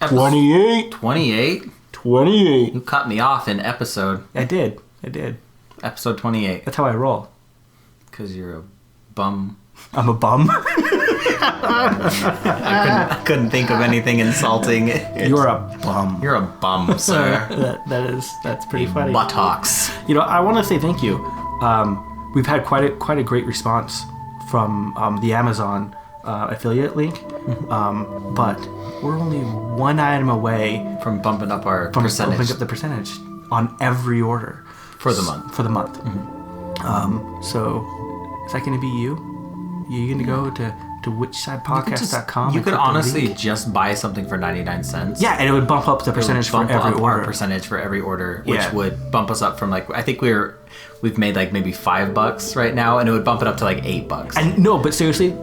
28. 28? 28. You cut me off in episode. I did. Episode 28. That's how I roll. Because you're a bum. I'm a bum? I couldn't think of anything insulting. You're a bum. You're a bum, sir. That's pretty funny. Buttocks. You know, I want to say thank you. We've had quite a great response from the Amazon affiliate link, but we're only one item away from bumping up our percentage. Bumping up the percentage on every order for the month. Mm-hmm. So is that going to be you? You're going to go to whichsidepodcast.com. You could honestly just buy something for 99 cents. Yeah, and it would bump up the percentage for every order. Our percentage for every order, which would bump us up from like, I think we've made like maybe $5 right now, and it would bump it up to like $8. And no, but seriously,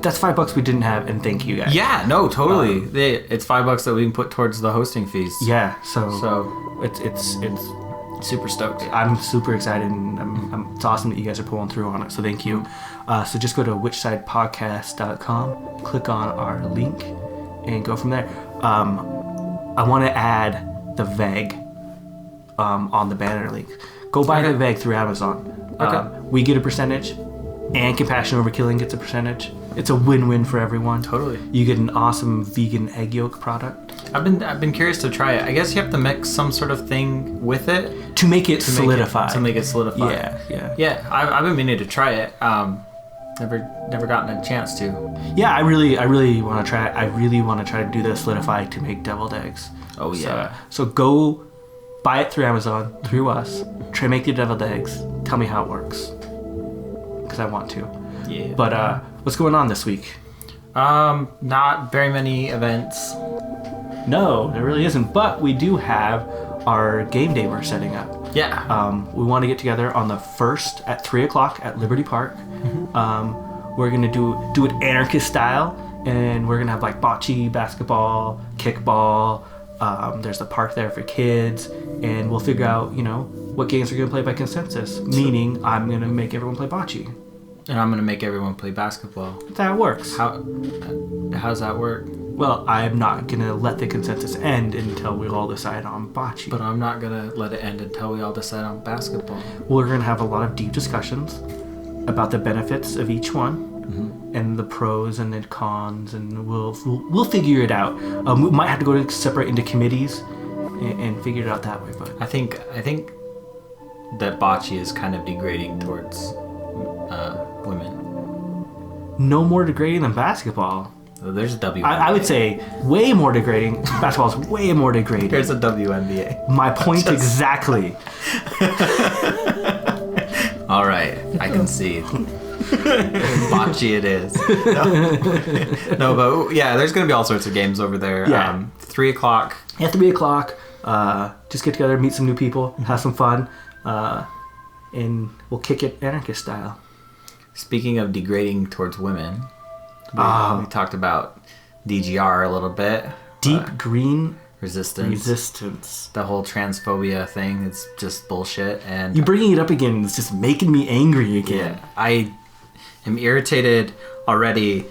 that's $5 we didn't have, and thank you guys. Yeah, no, totally. It's $5 that we can put towards the hosting fees. Yeah, so it's super stoked. I'm super excited, and it's awesome that you guys are pulling through on it. So thank you. So just go to whichsidepodcast.com, click on our link, and go from there. I want to add the VEG on the banner link. Go buy the VEG through Amazon. Okay. We get a percentage, and Compassion Over Killing gets a percentage. It's a win-win for everyone. Totally. You get an awesome vegan egg yolk product. I've been curious to try it. I guess you have to mix some sort of thing with it to make it solidify. To make it solidify. Yeah. I've been meaning to try it. Never gotten a chance to. Yeah, I really want to try it. I really want to try to do the solidify to make deviled eggs. Oh yeah. So go buy it through Amazon, through us. Try to make the deviled eggs. Tell me how it works, because I want to. Yeah. But what's going on this week? Not very many events. No, there really isn't. But we do have our game day we're setting up. Yeah. We want to get together on the 1st at 3 o'clock at Liberty Park. Mm-hmm. We're gonna do it anarchist style, and we're gonna have like bocce, basketball, kickball. There's the park there for kids, and we'll figure out what games we're gonna play by consensus. Meaning, I'm gonna make everyone play bocce. And I'm gonna make everyone play basketball. That's how it works. How's that work? Well, I'm not gonna let the consensus end until we all decide on bocce. But I'm not gonna let it end until we all decide on basketball. We're gonna have a lot of deep discussions about the benefits of each one, and the pros and the cons, and we'll figure it out. We might have to go separate into committees and figure it out that way. But I think that bocce is kind of degrading towards women. No more degrading than basketball. There's a WNBA. I would say way more degrading. Basketball is way more degrading. There's a WNBA. My point exactly. All right, I concede. Bocce it is. No, but yeah, there's going to be all sorts of games over there. Yeah. 3 o'clock. At 3 o'clock, just get together, meet some new people, have some fun, and we'll kick it anarchist style. Speaking of degrading towards women, we talked about DGR a little bit. Deep green resistance. The whole transphobia thing, it's just bullshit. And you bringing it up again is just making me angry again. Yeah, I am irritated already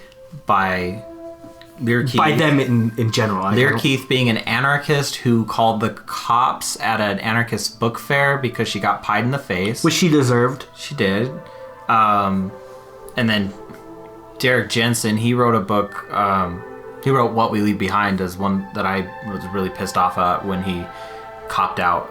by Lear Keith. By them in general. Lear Keith being an anarchist who called the cops at an anarchist book fair because she got pied in the face. Which she deserved. She did. And then Derek Jensen, he wrote a book. He wrote What We Leave Behind as one that I was really pissed off at when he copped out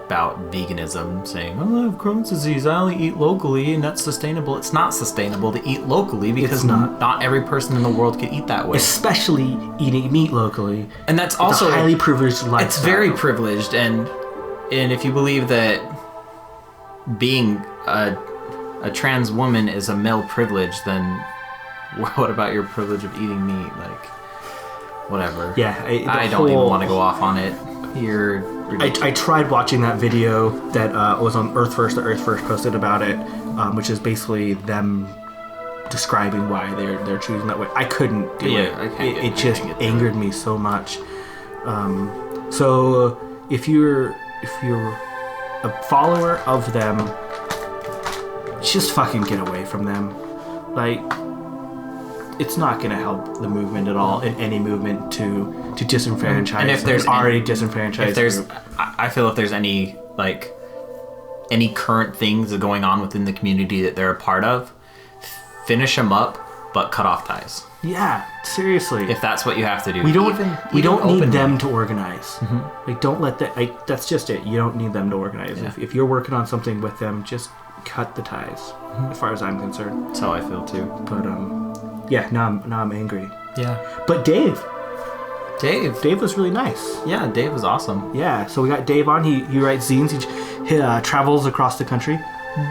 about veganism, saying, "Oh, I have Crohn's disease. I only eat locally, and that's sustainable." It's not sustainable to eat locally because not every person in the world can eat that way. Especially eating meat locally. And that's also a highly privileged lifestyle. It's very privileged, and if you believe that being a trans woman is a male privilege, then what about your privilege of eating meat? Like, whatever. Yeah, I don't even want to go off on it. I tried watching that video that was on Earth First. The Earth First posted about it, which is basically them describing why they're choosing that way. I couldn't do it. It just angered me so much. So if you're a follower of them, just fucking get away from them. Like, it's not going to help the movement at all in any movement to disenfranchise. And if there's already disenfranchised, if there's, I feel if there's any current things that are going on within the community that they're a part of, finish them up, but cut off ties. Yeah, seriously. If that's what you have to do, we don't need them to organize. Mm-hmm. Like, don't let that. Like, that's just it. You don't need them to organize. Yeah. If you're working on something with them, just cut the ties. Mm-hmm. As far as I'm concerned. That's how I feel too. But yeah. Now I'm angry. Yeah. But Dave Dave was really nice. Yeah, Dave was awesome. Yeah. So we got Dave on. He writes zines. He travels across the country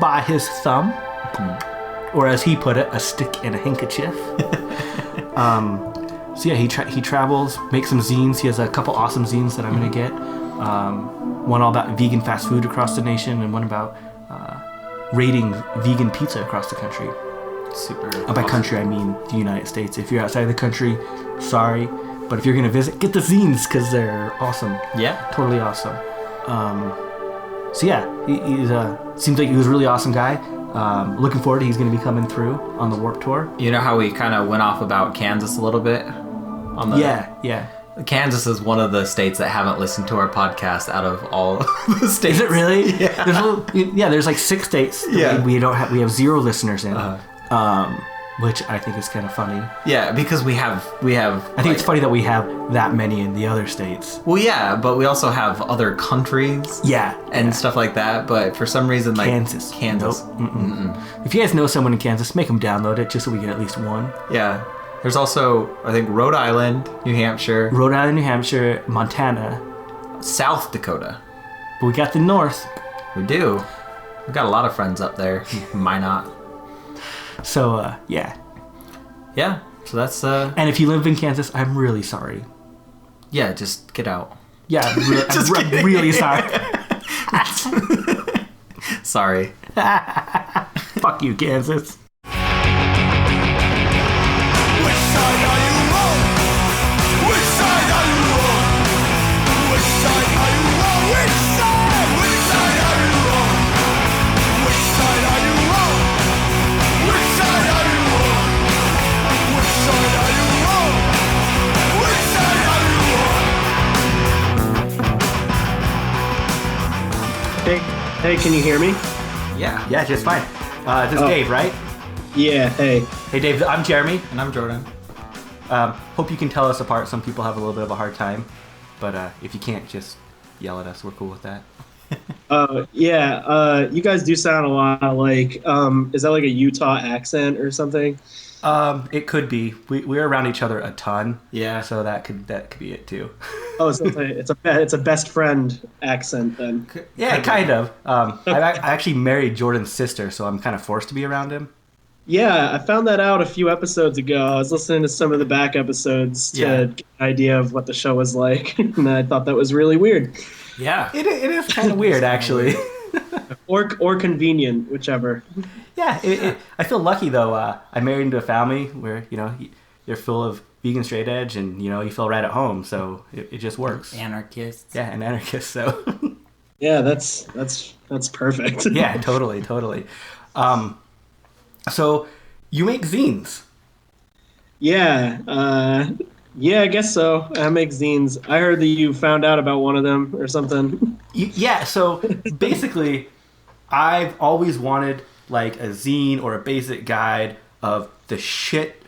by his thumb. Mm-hmm. Or as he put it, a stick and a handkerchief. So yeah, he travels, makes some zines. He has a couple awesome zines that I'm gonna get. One all about vegan fast food across the nation, and one about rating vegan pizza across the country. Super. By country, I mean the United States. If you're outside of the country, sorry, but if you're gonna visit, get the zines because they're awesome. Yeah, totally awesome. So yeah, he's seems like he was a really awesome guy. Looking forward to he's going to be coming through on the Warped Tour. You know how we kind of went off about Kansas a little bit? Yeah. Kansas is one of the states that haven't listened to our podcast out of all the states. Is it really? Yeah. There's like 6 states that we have 0 listeners in. Which I think is kind of funny. Yeah, because we have. I think it's funny that we have that many in the other states. Well, yeah, but we also have other countries. Yeah, and stuff like that. But for some reason, like Kansas. Nope. If you guys know someone in Kansas, make them download it just so we get at least one. Yeah. There's also, I think, Rhode Island, New Hampshire, Montana, South Dakota. But we got the North. We do. We got a lot of friends up there. Might not. So, yeah. Yeah, so that's... And if you live in Kansas, I'm really sorry. Yeah, just get out. Yeah, I'm really sorry. Sorry. Fuck you, Kansas. Which side are you on? Which side are you on? Which side are you on? Which side? Which side are you on? Which side are you on? Which side are you on? Which side are you on? Which side are you on? Hey, can you hear me? Yeah. Yeah, just fine. This is Dave, right? Yeah, hey. Hey, Dave, I'm Jeremy. And I'm Jordan. Hope you can tell us apart. Some people have a little bit of a hard time. But if you can't, just yell at us. We're cool with that. You guys do sound a lot like, is that like a Utah accent or something? It could be. We're around each other a ton. Yeah. So that could be it too. Oh, so it's a best friend accent then. Yeah, kind of. I actually married Jordan's sister, so I'm kind of forced to be around him. Yeah, I found that out a few episodes ago. I was listening to some of the back episodes to get an idea of what the show was like, and I thought that was really weird. Yeah. It is kind of weird, actually. or convenient, whichever. Yeah, I feel lucky, though. I married into a family where, you're full of vegan straight edge, and, you feel right at home, so it just works. Anarchists. Yeah, an anarchist, so... Yeah, that's perfect. Yeah, totally. So, you make zines. Yeah, I guess so. I make zines. I heard that you found out about one of them or something. Yeah, so basically, I've always wanted like a zine or a basic guide of the shit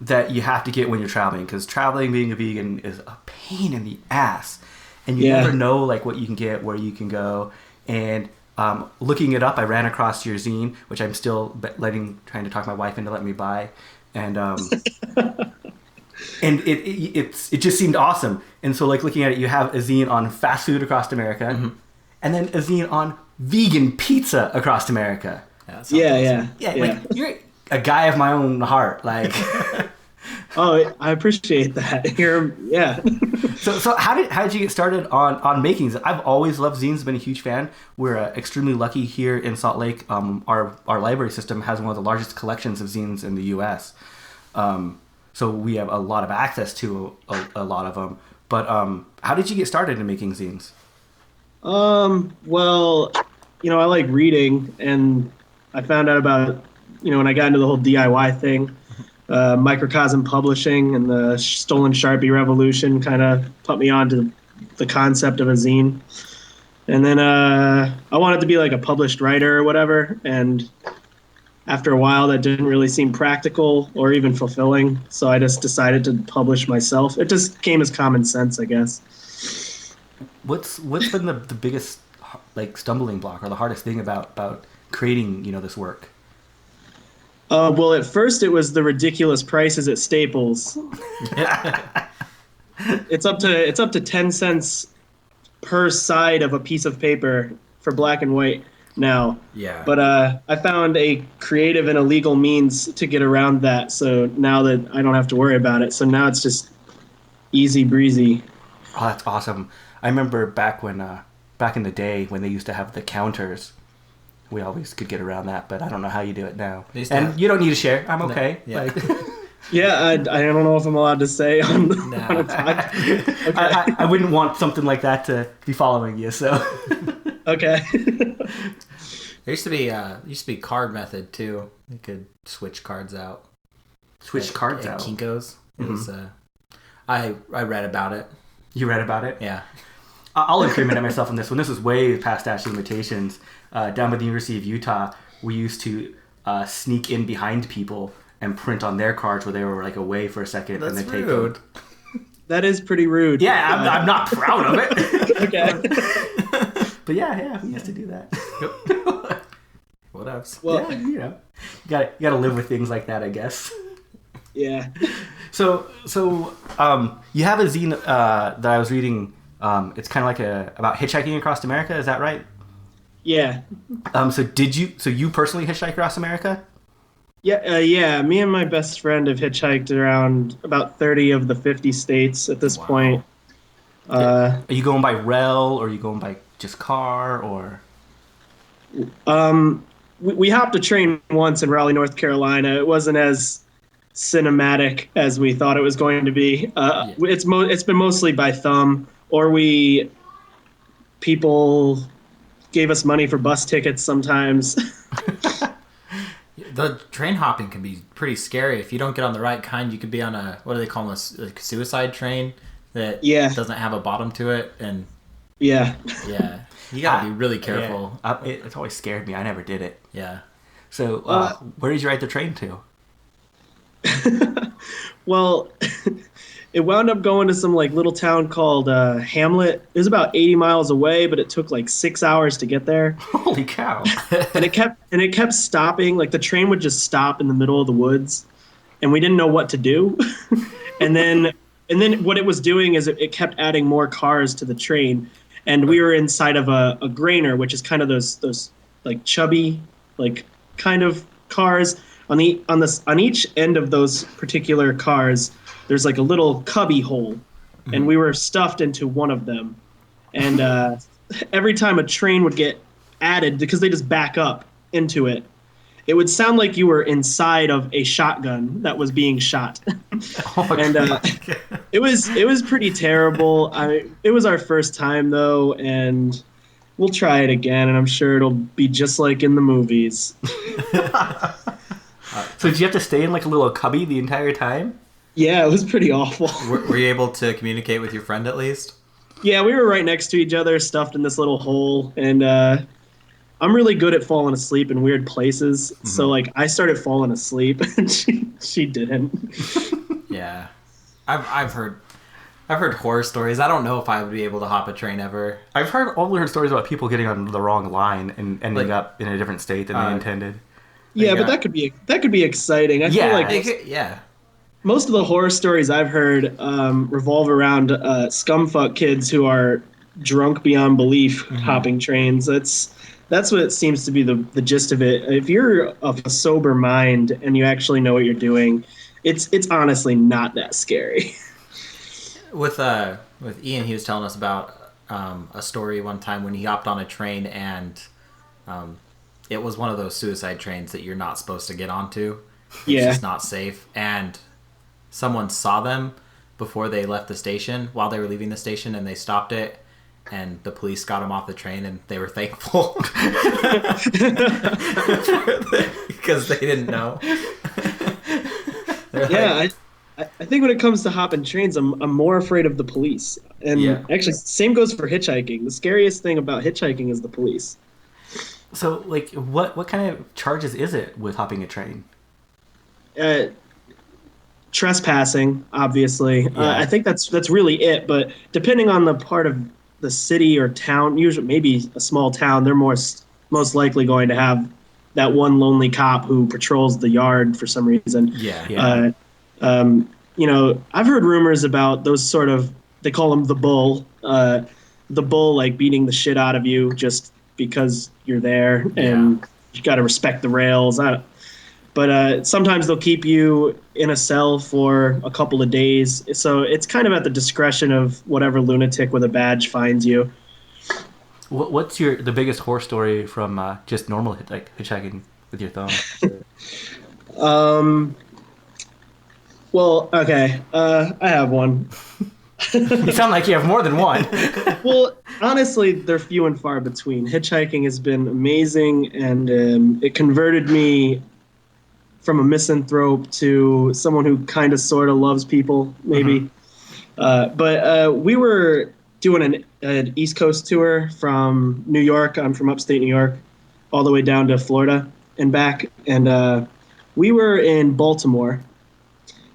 that you have to get when you're traveling, because traveling being a vegan is a pain in the ass, and you never know like what you can get, where you can go. And looking it up, I ran across your zine, which I'm still trying to talk my wife into letting me buy, and and it just seemed awesome. And so like looking at it, you have a zine on fast food across America, and then a zine on vegan pizza across America. Yeah. Like you're a guy of my own heart, like. Oh, I appreciate that. So how did you get started on making zines? I've always loved zines, been a huge fan. We're extremely lucky here in Salt Lake. Our library system has one of the largest collections of zines in the U.S. So we have a lot of access to a lot of them. But how did you get started in making zines? Well, I like reading, and I found out about, when I got into the whole DIY thing, Microcosm Publishing and the Stolen Sharpie Revolution kind of put me on to the concept of a zine. And then I wanted to be like a published writer or whatever. And after a while, that didn't really seem practical or even fulfilling. So I just decided to publish myself. It just came as common sense, I guess. What's been the biggest like stumbling block or the hardest thing about creating this work? Well, at first it was the ridiculous prices at Staples. It's up to 10 cents per side of a piece of paper for black and white now. Yeah. But I found a creative and a legal means to get around that. So now that I don't have to worry about it. So now it's just easy breezy. Oh, that's awesome. I remember back in the day when they used to have the counters. We always could get around that, but I don't know how you do it now. And you don't need to share. I'm okay. No, yeah. Yeah, I don't know if I'm allowed to say on a podcast. Okay. I wouldn't want something like that to be following you, so. Okay. There used to be card method too. You could switch cards out. Cards at out. Kinko's. It was I read about it. You read about it? Yeah. I'll incriminate myself on this one. This was way past statute of limitations. Down by the University of Utah, we used to sneak in behind people and print on their cards where they were like away for a second. That's and then rude. Take them. That is pretty rude. Yeah, I'm not proud of it. Okay. But yeah, we used to do that. What else? Well, yeah, you gotta live with things like that, I guess. Yeah. So you have a zine that I was reading. It's kind of like about hitchhiking across America. Is that right? Yeah. So you personally hitchhiked across America? Yeah. Me and my best friend have hitchhiked around about 30 of the 50 states at this point. Are you going by rail, or are you going by just car, or? We hopped a train once in Raleigh, North Carolina. It wasn't as cinematic as we thought it was going to be. It's been mostly by thumb, or people gave us money for bus tickets sometimes. The train hopping can be pretty scary. If you don't get on the right kind, you could be on what do they call them, a suicide train that doesn't have a bottom to it. And yeah, you gotta be really careful. Yeah. It's always scared me. I never did it. Yeah. So where did you ride the train to? Well, it wound up going to some like little town called Hamlet. It was about 80 miles away, but it took like 6 hours to get there. Holy cow! And it kept stopping. Like the train would just stop in the middle of the woods, and we didn't know what to do. and then what it was doing is it kept adding more cars to the train, and we were inside of a grainer, which is kind of those like chubby like kind of cars. On each end of those particular cars, there's like a little cubby hole, and we were stuffed into one of them. And every time a train would get added, because they just back up into it, it would sound like you were inside of a shotgun that was being shot. And it was pretty terrible. It was our first time though, and we'll try it again, and I'm sure it'll be just like in the movies. So did you have to stay in like a little cubby the entire time? Yeah, it was pretty awful. Were you able to communicate with your friend at least? Yeah, we were right next to each other, stuffed in this little hole, and I'm really good at falling asleep in weird places. Mm-hmm. So like I started falling asleep, and she didn't. Yeah, I've heard horror stories. I don't know if I would be able to hop a train ever. I've only heard stories about people getting on the wrong line and ending up in a different state than they intended. Yeah, but that could be exciting. I feel like most of the horror stories I've heard revolve around scumfuck kids who are drunk beyond belief hopping trains. That's what it seems to be the gist of it. If you're of a sober mind and you actually know what you're doing, it's honestly not that scary. With Ian, he was telling us about a story one time when he hopped on a train and it was one of those suicide trains that you're not supposed to get onto. It's just not safe. And someone saw them before they left the station, while they were leaving the station, and they stopped it. And the police got them off the train, and they were thankful because they didn't know. Yeah, I think when it comes to hopping trains, I'm more afraid of the police. And Yeah. actually, same goes for hitchhiking. The scariest thing about hitchhiking is the police. So, like, what kind of charges is it with hopping a train? Uh, Trespassing, obviously. Yeah. I think that's really it. But depending on the part of the city or town, usually maybe a small town, they're most likely going to have that one lonely cop who patrols the yard for some reason. Yeah. Yeah. I've heard rumors about those sort of, they call them the bull like beating the shit out of you just because you're there and you got to respect the rails. But sometimes they'll keep you in a cell for a couple of days. So it's kind of at the discretion of whatever lunatic with a badge finds you. What's the biggest horror story from just normal hitchhiking with your thumb? Well, okay, I have one. You sound like you have more than one. Well, honestly, they're few and far between. Hitchhiking has been amazing, and it converted me from a misanthrope to someone who kind of sort of loves people, maybe. But we were doing an East Coast tour from New York. I'm from upstate New York, all the way down to Florida and back. And we were in Baltimore,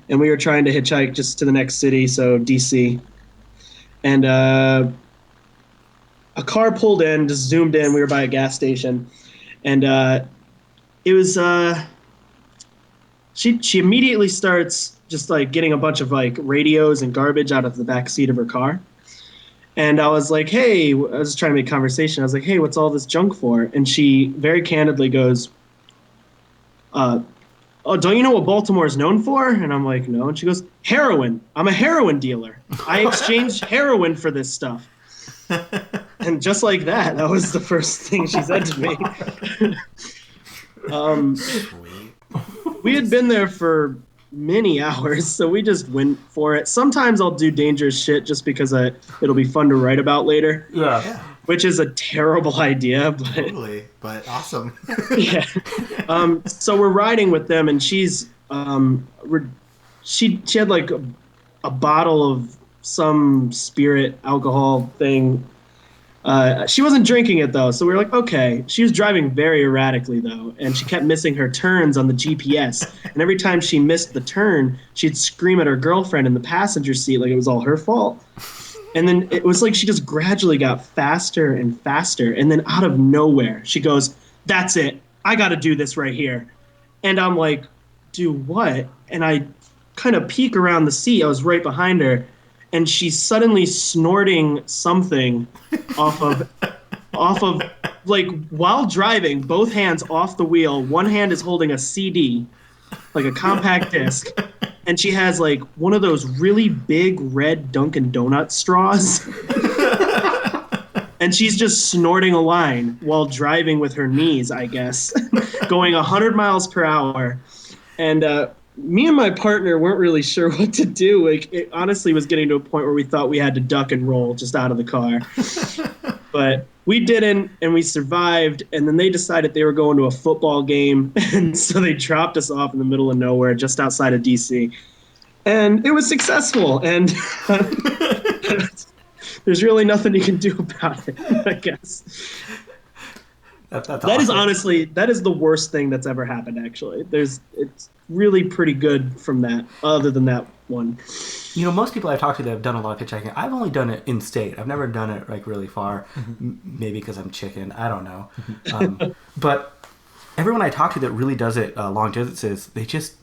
and we were trying to hitchhike just to the next city, so D.C. And a car pulled in, just zoomed in. We were by a gas station, and it was. She immediately starts just like getting a bunch of like radios and garbage out of the back seat of her car. And I was like, hey, I was just trying to make conversation. I was like, hey, what's all this junk for? And she very candidly goes, oh, don't you know what Baltimore is known for? And I'm like, no. And she goes, heroin. I'm a heroin dealer. I exchange heroin for this stuff. And just like that was the first thing she said to me. We had been there for many hours, so we just went for it. Sometimes I'll do dangerous shit just because it'll be fun to write about later. Yeah. Which is a terrible idea, but Totally, but awesome. yeah. So we're riding with them, and she had like a bottle of some spirit alcohol thing. She wasn't drinking it though, so we were like, okay. She was driving very erratically though, and she kept missing her turns on the GPS. And every time she missed the turn, she'd scream at her girlfriend in the passenger seat like it was all her fault. And then it was like she just gradually got faster and faster. And then out of nowhere, she goes, that's it. I got to do this right here. And I'm like, do what? And I kind of peek around the seat. I was right behind her. And she's suddenly snorting something off of like while driving, both hands off the wheel. One hand is holding a CD, like a compact disc. And she has like one of those really big red Dunkin' Donut straws. And she's just snorting a line while driving with her knees, I guess, going 100 miles per hour. And me and my partner weren't really sure what to do. Like, it honestly was getting to a point where we thought we had to duck and roll just out of the car. But we didn't, and we survived. And then they decided they were going to a football game. And so they dropped us off in the middle of nowhere just outside of D.C. And it was successful. And there's really nothing you can do about it, I guess. That's That awesome. is honestly, that is the worst thing that's ever happened, actually. It's really pretty good from that, other than that one. You know, most people I've talked to that have done a lot of hitchhiking, I've only done it in state. I've never done it like really far. Maybe because I'm chicken. I don't know. But everyone I talk to that really does it long distances,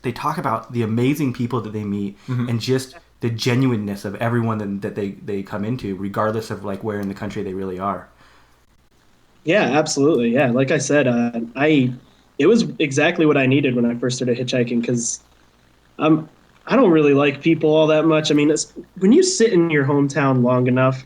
they talk about the amazing people that they meet and just the genuineness of everyone that they come into, regardless of like where in the country they really are. Yeah, absolutely. Yeah, like I said, it was exactly what I needed when I first started hitchhiking, because I don't really like people all that much. I mean, when you sit in your hometown long enough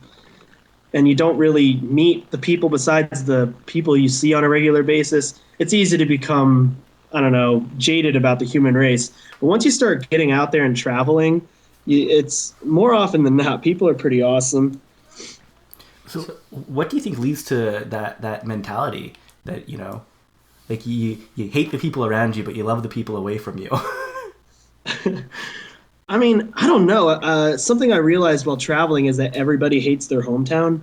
and you don't really meet the people besides the people you see on a regular basis, it's easy to become, I don't know, jaded about the human race. But once you start getting out there and traveling, it's more often than not, people are pretty awesome. So what do you think leads to that mentality that, you know, like you hate the people around you, but you love the people away from you? I mean, I don't know. Something I realized while traveling is that everybody hates their hometown.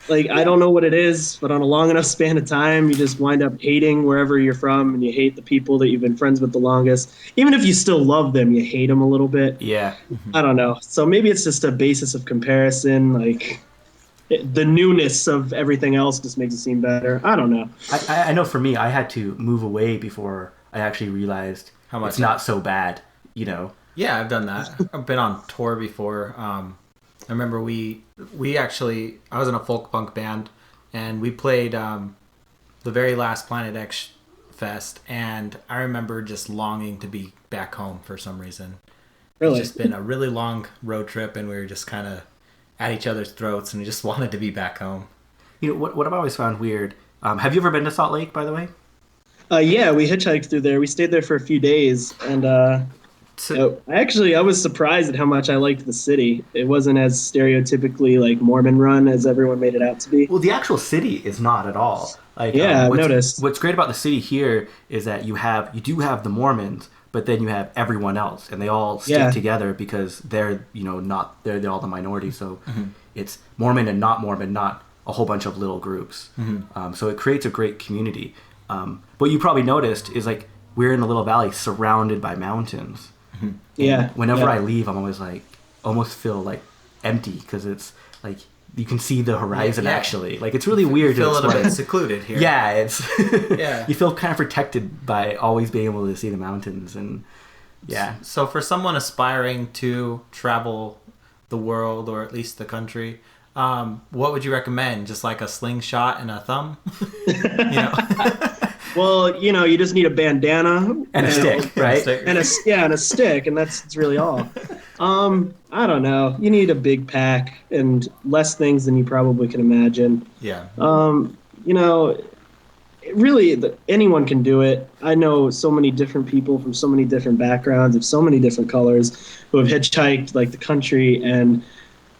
Like, I don't know what it is, but on a long enough span of time, you just wind up hating wherever you're from, and you hate the people that you've been friends with the longest. Even if you still love them, you hate them a little bit. Yeah. I don't know. So maybe it's just a basis of comparison. Like, the newness of everything else just makes it seem better. I don't know. I know for me, I had to move away before I actually realized How much it's not so bad, you know. Yeah, I've done that. I've been on tour before. I remember we actually, I was in a folk punk band, and we played the very last Planet X Fest, and I remember just longing to be back home for some reason. Really? It's just been a really long road trip, and we were just kind of at each other's throats, and we just wanted to be back home. You know, what I've always found weird, have you ever been to Salt Lake, by the way? Yeah, we hitchhiked through there. We stayed there for a few days, and I was surprised at how much I liked the city. It wasn't as stereotypically like Mormon run as everyone made it out to be. Well, the actual city is not at all. Like, Yeah, I've noticed. What's great about the city here is that you do have the Mormons, but then you have everyone else, and they all stick together because they're they're all the minority. So it's Mormon and not Mormon, not a whole bunch of little groups. So it creates a great community. What you probably noticed is like we're in a little valley surrounded by mountains. Yeah. Whenever I leave, I'm always like, almost feel like empty because it's like you can see the horizon actually. Like it's really weird. You feel to a little explain. bit secluded here. Yeah, it's Yeah. You feel kind of protected by always being able to see the mountains and So for someone aspiring to travel the world or at least the country, what would you recommend? Just like a slingshot and a thumb? You know? Well, you just need a bandana and a stick, right? and a stick, and that's really all. I don't know. You need a big pack and less things than you probably can imagine. Yeah. Really, anyone can do it. I know so many different people from so many different backgrounds of so many different colors who have hitchhiked like the country, and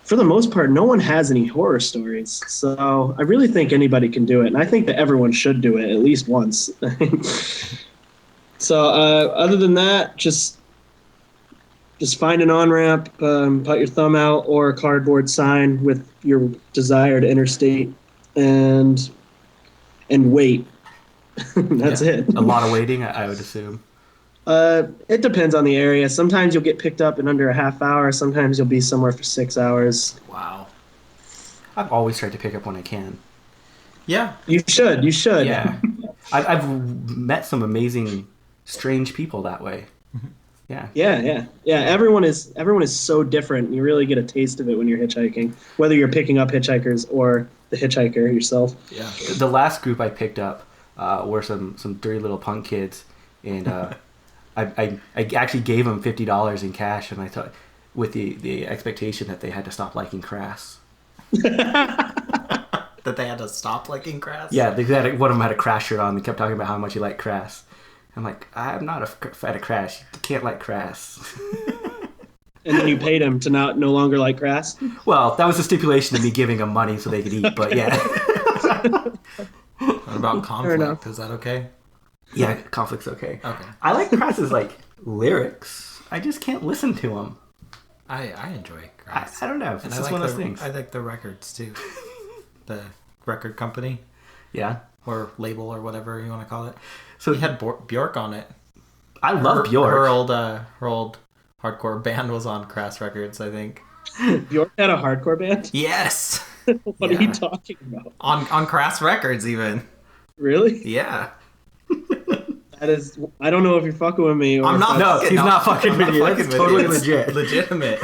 for the most part, no one has any horror stories. So I really think anybody can do it, and I think that everyone should do it at least once. So other than that, just find an on-ramp, put your thumb out, or a cardboard sign with your desired interstate, and wait. That's it. A lot of waiting, I would assume. It depends on the area. Sometimes you'll get picked up in under a half hour. Sometimes you'll be somewhere for 6 hours. Wow. I've always tried to pick up when I can. Yeah. You should. Yeah. I've met some amazing, strange people that way. Yeah. Yeah. Everyone is so different. You really get a taste of it when you're hitchhiking, whether you're picking up hitchhikers or the hitchhiker yourself. Yeah. The last group I picked up were some dirty little punk kids, and I actually gave them $50 in cash, and I thought with the expectation that they had to stop liking crass. That they had to stop liking crass? Yeah, one of them had a Crash shirt on and kept talking about how much he liked crass. I'm like, I'm not a fan of Crash. You can't like crass. And then you paid him to no longer like grass? Well, that was a stipulation of me giving them money so they could eat, but yeah. What about conflict? Is that okay? Yeah, conflict's okay. Okay. I like Crass's lyrics. I just can't listen to them. I enjoy Crass. I don't know. It's And just one of those things. I like the records too. The record company Yeah. or label or whatever you want to call it. So He had Bjork on it. I love Bjork. Her old hardcore band was on Crass Records, I think. Bjork had a hardcore band? Yes. What are you talking about? On Crass Records even. Really? Yeah. That is, I don't know if you're fucking with me. Or I'm not. No, he's not fucking with you. That's totally legit. Legitimate.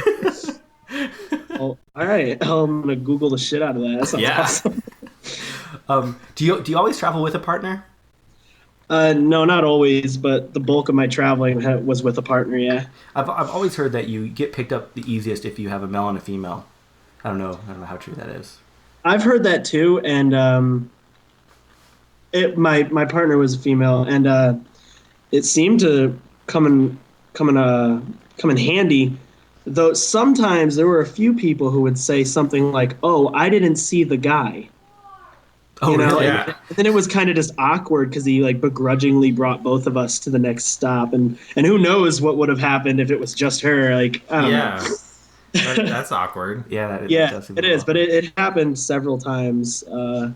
Oh, all right. I'm gonna Google the shit out of that. That sounds awesome. Do you always travel with a partner? No, not always, but the bulk of my traveling was with a partner. Yeah. I've always heard that you get picked up the easiest if you have a male and a female. I don't know how true that is. I've heard that too, and my partner was a female, and it seemed to come in handy. Though sometimes there were a few people who would say something like, "Oh, I didn't see the guy." Oh, really? Yeah. And then it was kind of just awkward because he like begrudgingly brought both of us to the next stop, and who knows what would have happened if it was just her. Like I don't know. That's awkward. Yeah, that Yeah, does seem it is, but awkward. it happened several times. I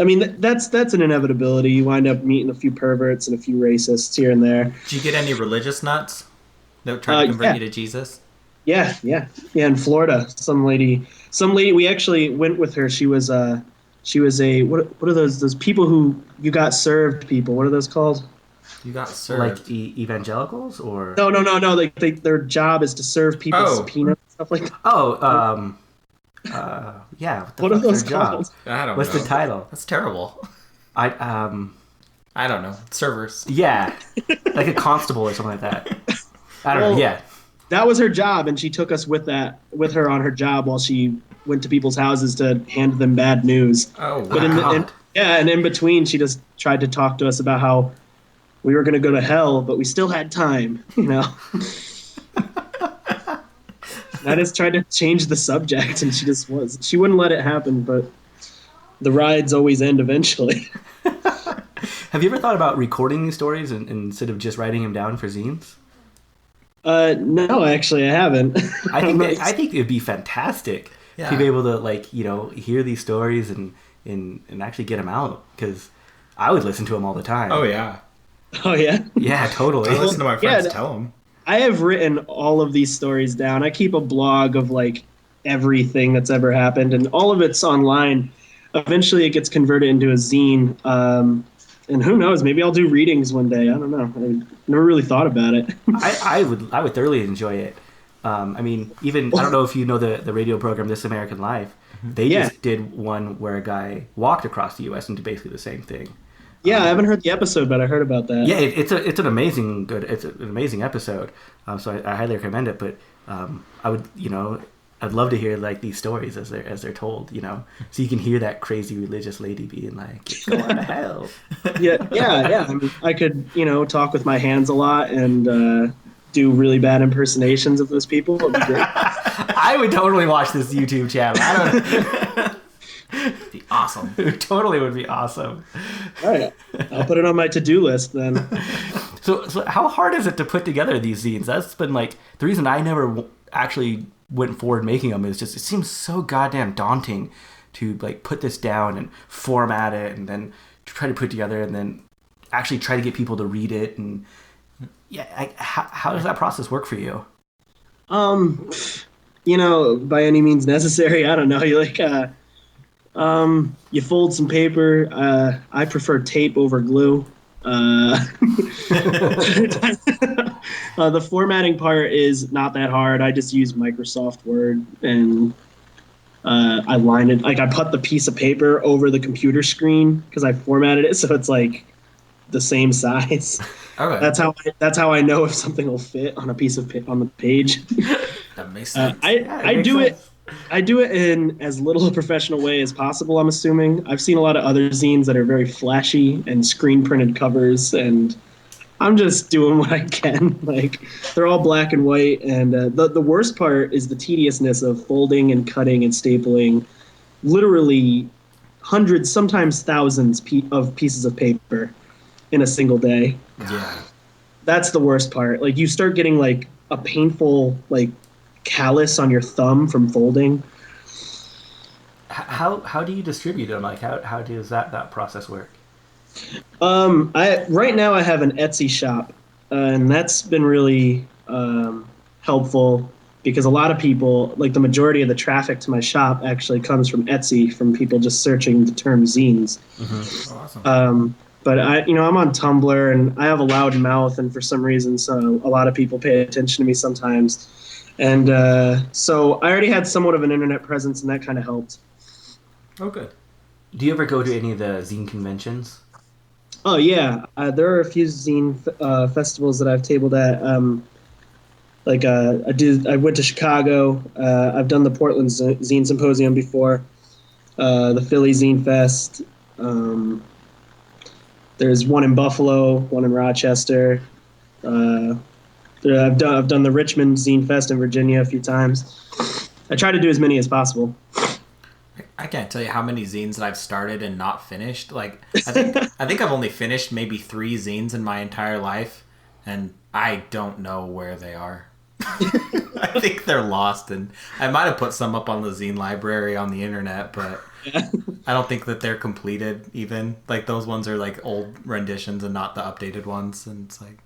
mean, that's an inevitability. You wind up meeting a few perverts and a few racists here and there. Did you get any religious nuts that tried to convert yeah. you to Jesus? Yeah. In Florida, some lady. We actually went with her. She was a what are those people who you got served people? What are those called? You got served. Like evangelicals or? No. Like their job is to serve people subpoenas and stuff like that. Oh, yeah. What are fuck's those their job? called? I don't What's know. the title? That's terrible. I don't know. Servers. yeah, like a constable or something like that. I don't know. Yeah. That was her job, and she took us with her on her job while she went to people's houses to hand them bad news. Oh, wow. But and in between, she just tried to talk to us about how we were going to go to hell, but we still had time, you know. I just tried to change the subject, and she wouldn't let it happen, but the rides always end eventually. Have you ever thought about recording these stories instead of just writing them down for zines? No, actually, I haven't. I think it'd be fantastic to be able to, like, you know, hear these stories and actually get them out, because I would listen to them all the time. Oh, yeah. Oh, yeah? Yeah, totally. I listen to my friends tell them. I have written all of these stories down. I keep a blog of, like, everything that's ever happened, and all of it's online. Eventually, it gets converted into a zine. And who knows? Maybe I'll do readings one day. I don't know. I never really thought about it. I would thoroughly enjoy it. I mean, even I don't know if you know the radio program This American Life. They just did one where a guy walked across the U.S. and did basically the same thing. Yeah, I haven't heard the episode, but I heard about that. Yeah, it's an amazing episode. So I highly recommend it. But I would, you know, I'd love to hear like these stories as they're told, you know, so you can hear that crazy religious lady being like, "It's going to hell." Yeah. I mean, I could, you know, talk with my hands a lot and do really bad impersonations of those people. It'd be great. I would totally watch this YouTube channel. I don't. Be awesome. It totally would be awesome. All right, I'll put it on my to-do list then. So how hard is it to put together these zines? That's been like the reason I never actually went forward making them is just it seems so goddamn daunting to like put this down and format it and then try to put it together and then actually try to get people to read it. And how does that process work for you? You know, by any means necessary. I don't know. You like you fold some paper. I prefer tape over glue. The formatting part is not that hard. I just use Microsoft Word and I line it, like I put the piece of paper over the computer screen because I formatted it so it's like the same size. Okay. That's how I know if something will fit on a piece of on the page. That makes sense. I do it in as little a professional way as possible, I'm assuming. I've seen a lot of other zines that are very flashy and screen printed covers, and I'm just doing what I can. Like, they're all black and white, and the worst part is the tediousness of folding and cutting and stapling literally hundreds, sometimes thousands of pieces of paper in a single day. Yeah. That's the worst part. Like, you start getting like a painful like callus on your thumb from folding. How do you distribute them? Like how does that process work? Right now I have an Etsy shop, and that's been really helpful because a lot of people, like the majority of the traffic to my shop actually comes from Etsy, from people just searching the term zines. Mm-hmm. Awesome. But I'm on Tumblr and I have a loud mouth, and for some reason, so a lot of people pay attention to me sometimes. And so I already had somewhat of an internet presence, and that kind of helped. Oh, good. Do you ever go to any of the zine conventions? Oh, yeah. There are a few zine festivals that I've tabled at. I went to Chicago. I've done the Portland Zine Symposium before. The Philly Zine Fest. There's one in Buffalo, one in Rochester. I've done the Richmond Zine Fest in Virginia a few times. I try to do as many as possible. I can't tell you how many zines that I've started and not finished. Like, I think I've only finished maybe 3 zines in my entire life, and I don't know where they are. I think they're lost, and I might have put some up on the zine library on the internet, but I don't think that they're completed even. Like, those ones are like old renditions and not the updated ones, and it's like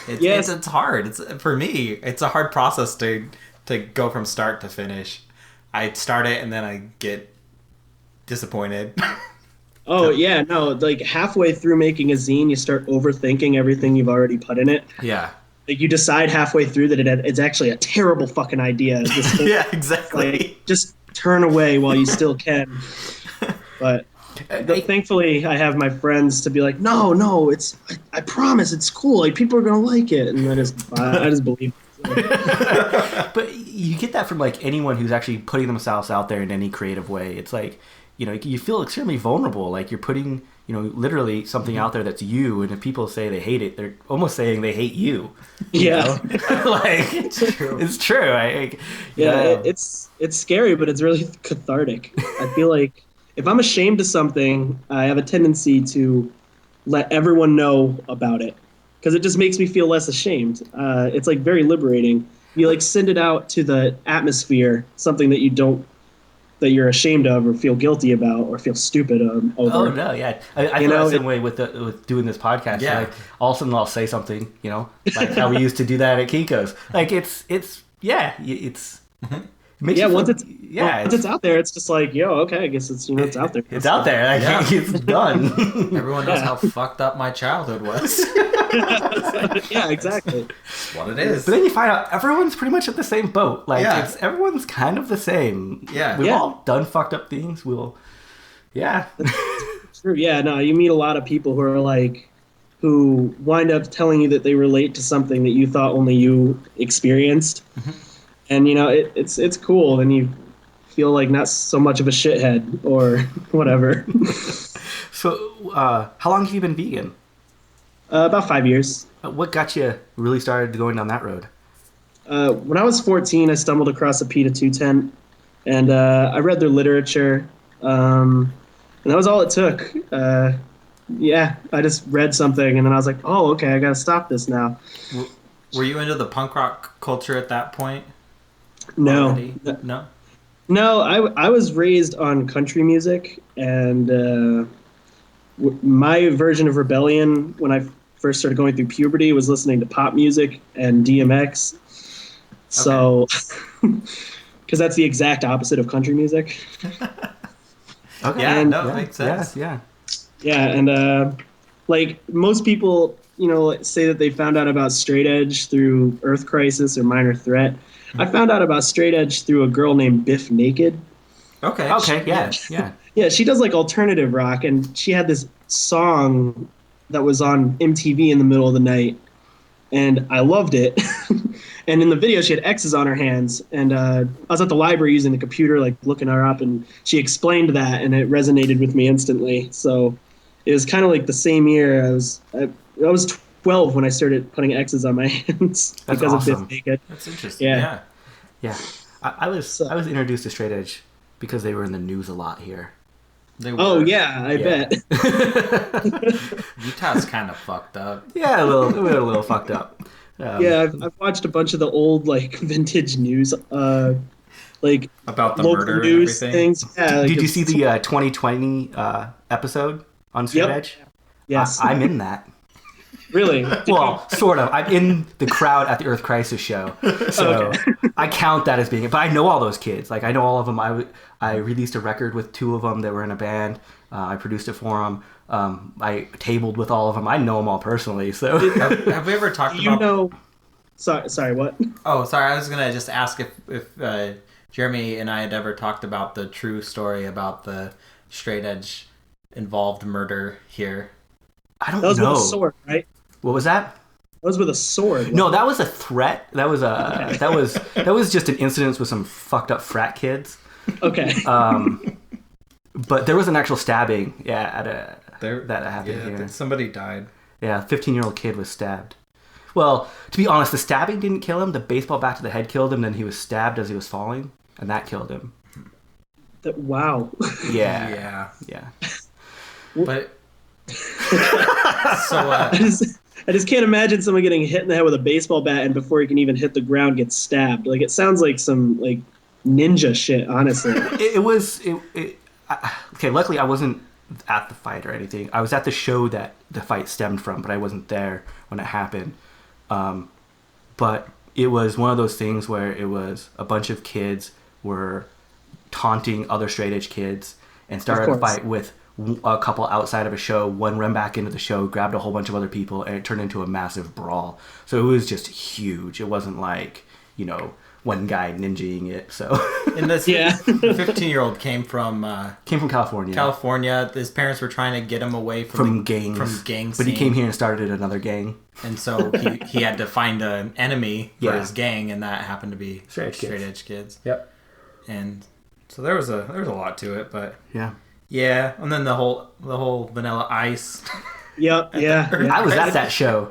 it's hard. It's for me, it's a hard process to go from start to finish. I start it and then I get disappointed. Oh yeah, no, like halfway through making a zine, you start overthinking everything you've already put in it. Yeah. Like you decide halfway through that it's actually a terrible fucking idea. Yeah, exactly. Like, just turn away while you still can. But thankfully, I have my friends to be like, no, I promise it's cool. Like people are gonna like it, and I just believe it. But you get that from like anyone who's actually putting themselves out there in any creative way. It's like, you know, you feel extremely vulnerable. Like you're putting, you know, literally something out there that's you, and if people say they hate it, they're almost saying they hate you. Yeah. Like it's true. It's scary, but it's really cathartic. I feel like if I'm ashamed of something, I have a tendency to let everyone know about it because it just makes me feel less ashamed. It's like very liberating. You like send it out to the atmosphere, something that you're ashamed of or feel guilty about or feel stupid over. Oh no, yeah, I feel the same way with doing this podcast. Yeah. Like all of a sudden I'll say something, you know, like how we used to do that at Kiko's. Like it's once it's out there, it's just like, okay, I guess it's it's out there. It's out there. Like, it's done. Everyone knows how fucked up my childhood was. Yeah, exactly. That's what it is. But then you find out everyone's pretty much at the same boat. Like everyone's kind of the same. Yeah. We've all done fucked up things. True. Yeah, no, you meet a lot of people who are like, who wind up telling you that they relate to something that you thought only you experienced. Mm-hmm. And, you know, it's cool. And you feel like not so much of a shithead or whatever. So, how long have you been vegan? About 5 years. What got you really started going down that road? When I was 14, I stumbled across a PETA 2 tent. And I read their literature. And that was all it took. I just read something. And then I was like, oh, okay, I got to stop this now. Were you into the punk rock culture at that point? No. No, I was raised on country music, and my version of rebellion when I first started going through puberty was listening to pop music and DMX. So, because that's the exact opposite of country music. Okay. Yeah, it makes sense. Yeah. Yeah, and like most people, you know, say that they found out about straight edge through Earth Crisis or Minor Threat. I found out about straight edge through a girl named Biff Naked. Okay. Yeah. Yeah, she does like alternative rock, and she had this song that was on MTV in the middle of the night, and I loved it. And in the video, she had X's on her hands, and I was at the library using the computer, like looking her up, and she explained that, and it resonated with me instantly. So it was kind of like the same year. I was 12 when I started putting X's on my hands because of Biff Naked. That's interesting. Yeah. I was introduced to straight edge because they were in the news a lot here. They were. Oh yeah, I bet. Utah's kind of fucked up. Yeah, we were a little fucked up. I've watched a bunch of the old like vintage news, like about the local murder news and everything. things. Yeah. Like Did you see the 2020 episode on straight edge? Yes. I'm in that. Really? Well, sort of. I'm in the crowd at the Earth Crisis show, so I count that as being it. But I know all those kids. Like I know all of them. I released a record with 2 of them that were in a band. I produced it for them. I tabled with all of them. I know them all personally. So have we ever talked about? Sorry. What? Oh, sorry. I was gonna just ask if Jeremy and I had ever talked about the true story about the straight edge involved murder here. I don't know. That was with a sword, right? What was that? That was with a sword. No, that was a threat. That was that was just an incident with some fucked up frat kids. Okay. But there was an actual stabbing. Yeah, that happened here. Somebody died. Yeah, a 15-year-old kid was stabbed. Well, to be honest, the stabbing didn't kill him. The baseball bat to the head killed him. Then he was stabbed as he was falling, and that killed him. Wow. Yeah. But so I just can't imagine someone getting hit in the head with a baseball bat and before he can even hit the ground gets stabbed. Like, it sounds like some like ninja shit, honestly. Okay, luckily I wasn't at the fight or anything. I was at the show that the fight stemmed from, but I wasn't there when it happened. But it was one of those things where it was a bunch of kids were taunting other straight edge kids and started a fight with a couple outside of a show. One ran back into the show, grabbed a whole bunch of other people, and it turned into a massive brawl. So it was just huge. It wasn't like, one guy ninjaing it. So and this 15-year-old came from California. His parents were trying to get him away from gangs. From gangs. But he came here and started another gang. And so he had to find an enemy for his gang, and that happened to be straight edge kids. Yep. And so there was a lot to it, but yeah. And then the whole Vanilla Ice. Yep. Yeah. I was at that show.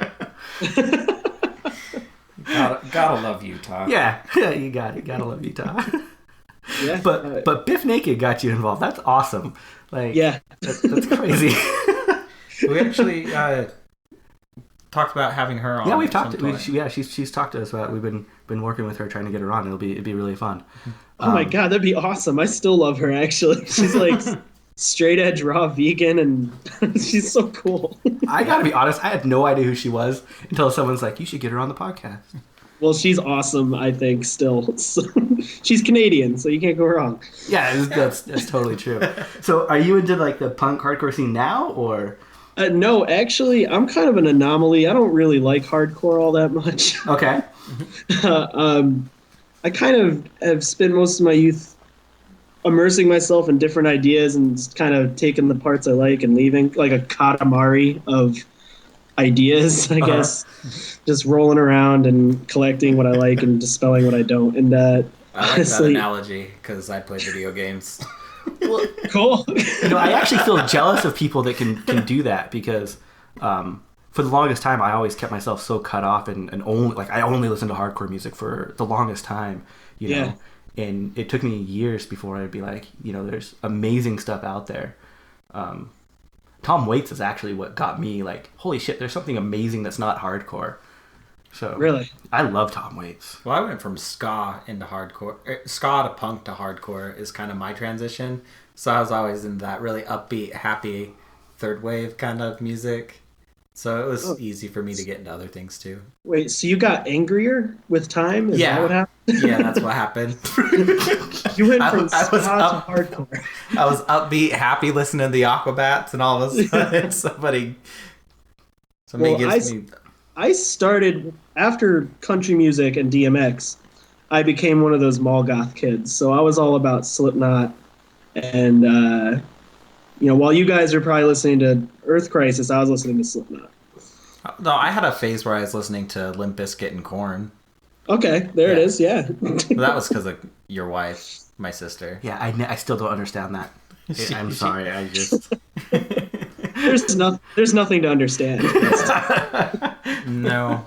Gotta love Utah. Yeah, you got it. Gotta love Utah. Yeah. But Biff Naked got you involved. That's awesome. Like, that's crazy. We actually talked about having her on. Yeah, we've talked. She's talked to us about. We've been working with her, trying to get her on. It'd be really fun. Oh my god, that'd be awesome. I still love her. Actually, she's like straight edge raw vegan, and she's so cool. I gotta be honest. I had no idea who she was until someone's like, "You should get her on the podcast." Well, she's awesome. I think still. So, she's Canadian, so you can't go wrong. Yeah, that's totally true. So, are you into like the punk hardcore scene now, or? No, actually, I'm kind of an anomaly. I don't really like hardcore all that much. Okay. I kind of have spent most of my youth immersing myself in different ideas and just kind of taking the parts I like and leaving, like a katamari of ideas, I guess. Just rolling around and collecting what I like and dispelling what I don't. And I like honestly, that analogy because I play video games. Well, cool. I actually feel jealous of people that can do that because for the longest time I always kept myself so cut off and only I only listened to hardcore music for the longest time, you know. And it took me years before I'd be like, there's amazing stuff out there. Tom Waits is actually what got me like, holy shit, there's something amazing that's not hardcore. So really, I love Tom Waits. Well, I went from ska into hardcore. Ska to punk to hardcore is kind of my transition. So I was always in that really upbeat, happy third wave kind of music. So it was easy for me to get into other things too. Wait, so you got angrier with time? Is that what happened? Yeah, that's what happened. You went from ska to hardcore. I was upbeat, happy, listening to the Aquabats, and all of a sudden somebody gives me... I started, after country music and DMX, I became one of those mall goth kids. So I was all about Slipknot. And, while you guys are probably listening to Earth Crisis, I was listening to Slipknot. No, I had a phase where I was listening to Limp Bizkit and Korn. Okay, there it is, yeah. But that was because of your wife, my sister. Yeah, I still don't understand that. I'm sorry, I just... There's nothing to understand. No.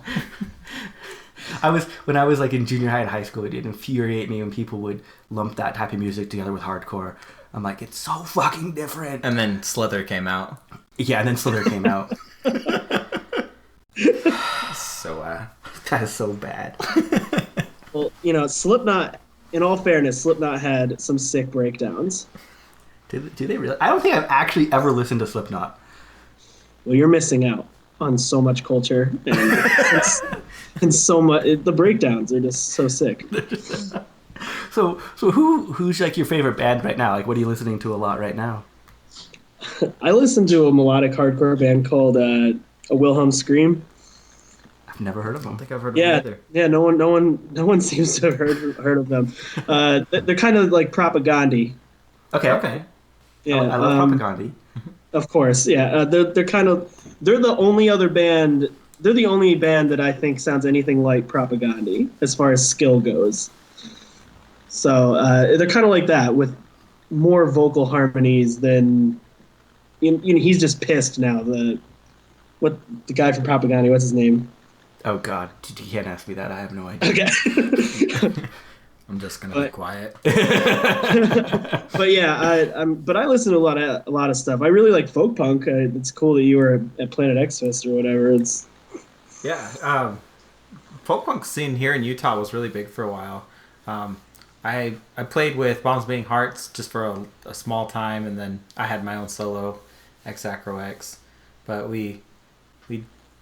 When I was like in junior high and high school, it did infuriate me when people would lump that type of music together with hardcore. I'm like, it's so fucking different. And then Slither came out. Yeah, and then Slither came out. So that is so bad. Well, Slipknot, in all fairness, Slipknot had some sick breakdowns. Do they really? I don't think I've actually ever listened to Slipknot. Well, you're missing out on so much culture and so much. The breakdowns are just so sick. So who's like your favorite band right now? Like, what are you listening to a lot right now? I listen to a melodic hardcore band called A Wilhelm Scream. I've never heard of them. I don't think I've heard of them either. Yeah, no one seems to have heard of them. They're kind of like Propaganda. Okay. Yeah, I love Propaganda. Of course, yeah. They're the only other band. They're the only band that I think sounds anything like Propaganda as far as skill goes. So they're kind of like that with more vocal harmonies than. He's just pissed now. The guy from Propaganda, what's his name? Oh God, you can't ask me that. I have no idea. Okay. I'm just gonna be quiet. But yeah, I listen to a lot of stuff. I really like folk punk. It's cool that you were at Planet X Fest or whatever. It's Folk punk scene here in Utah was really big for a while. I played with Bombs Being Hearts just for a small time, and then I had my own solo, X Acro X. But we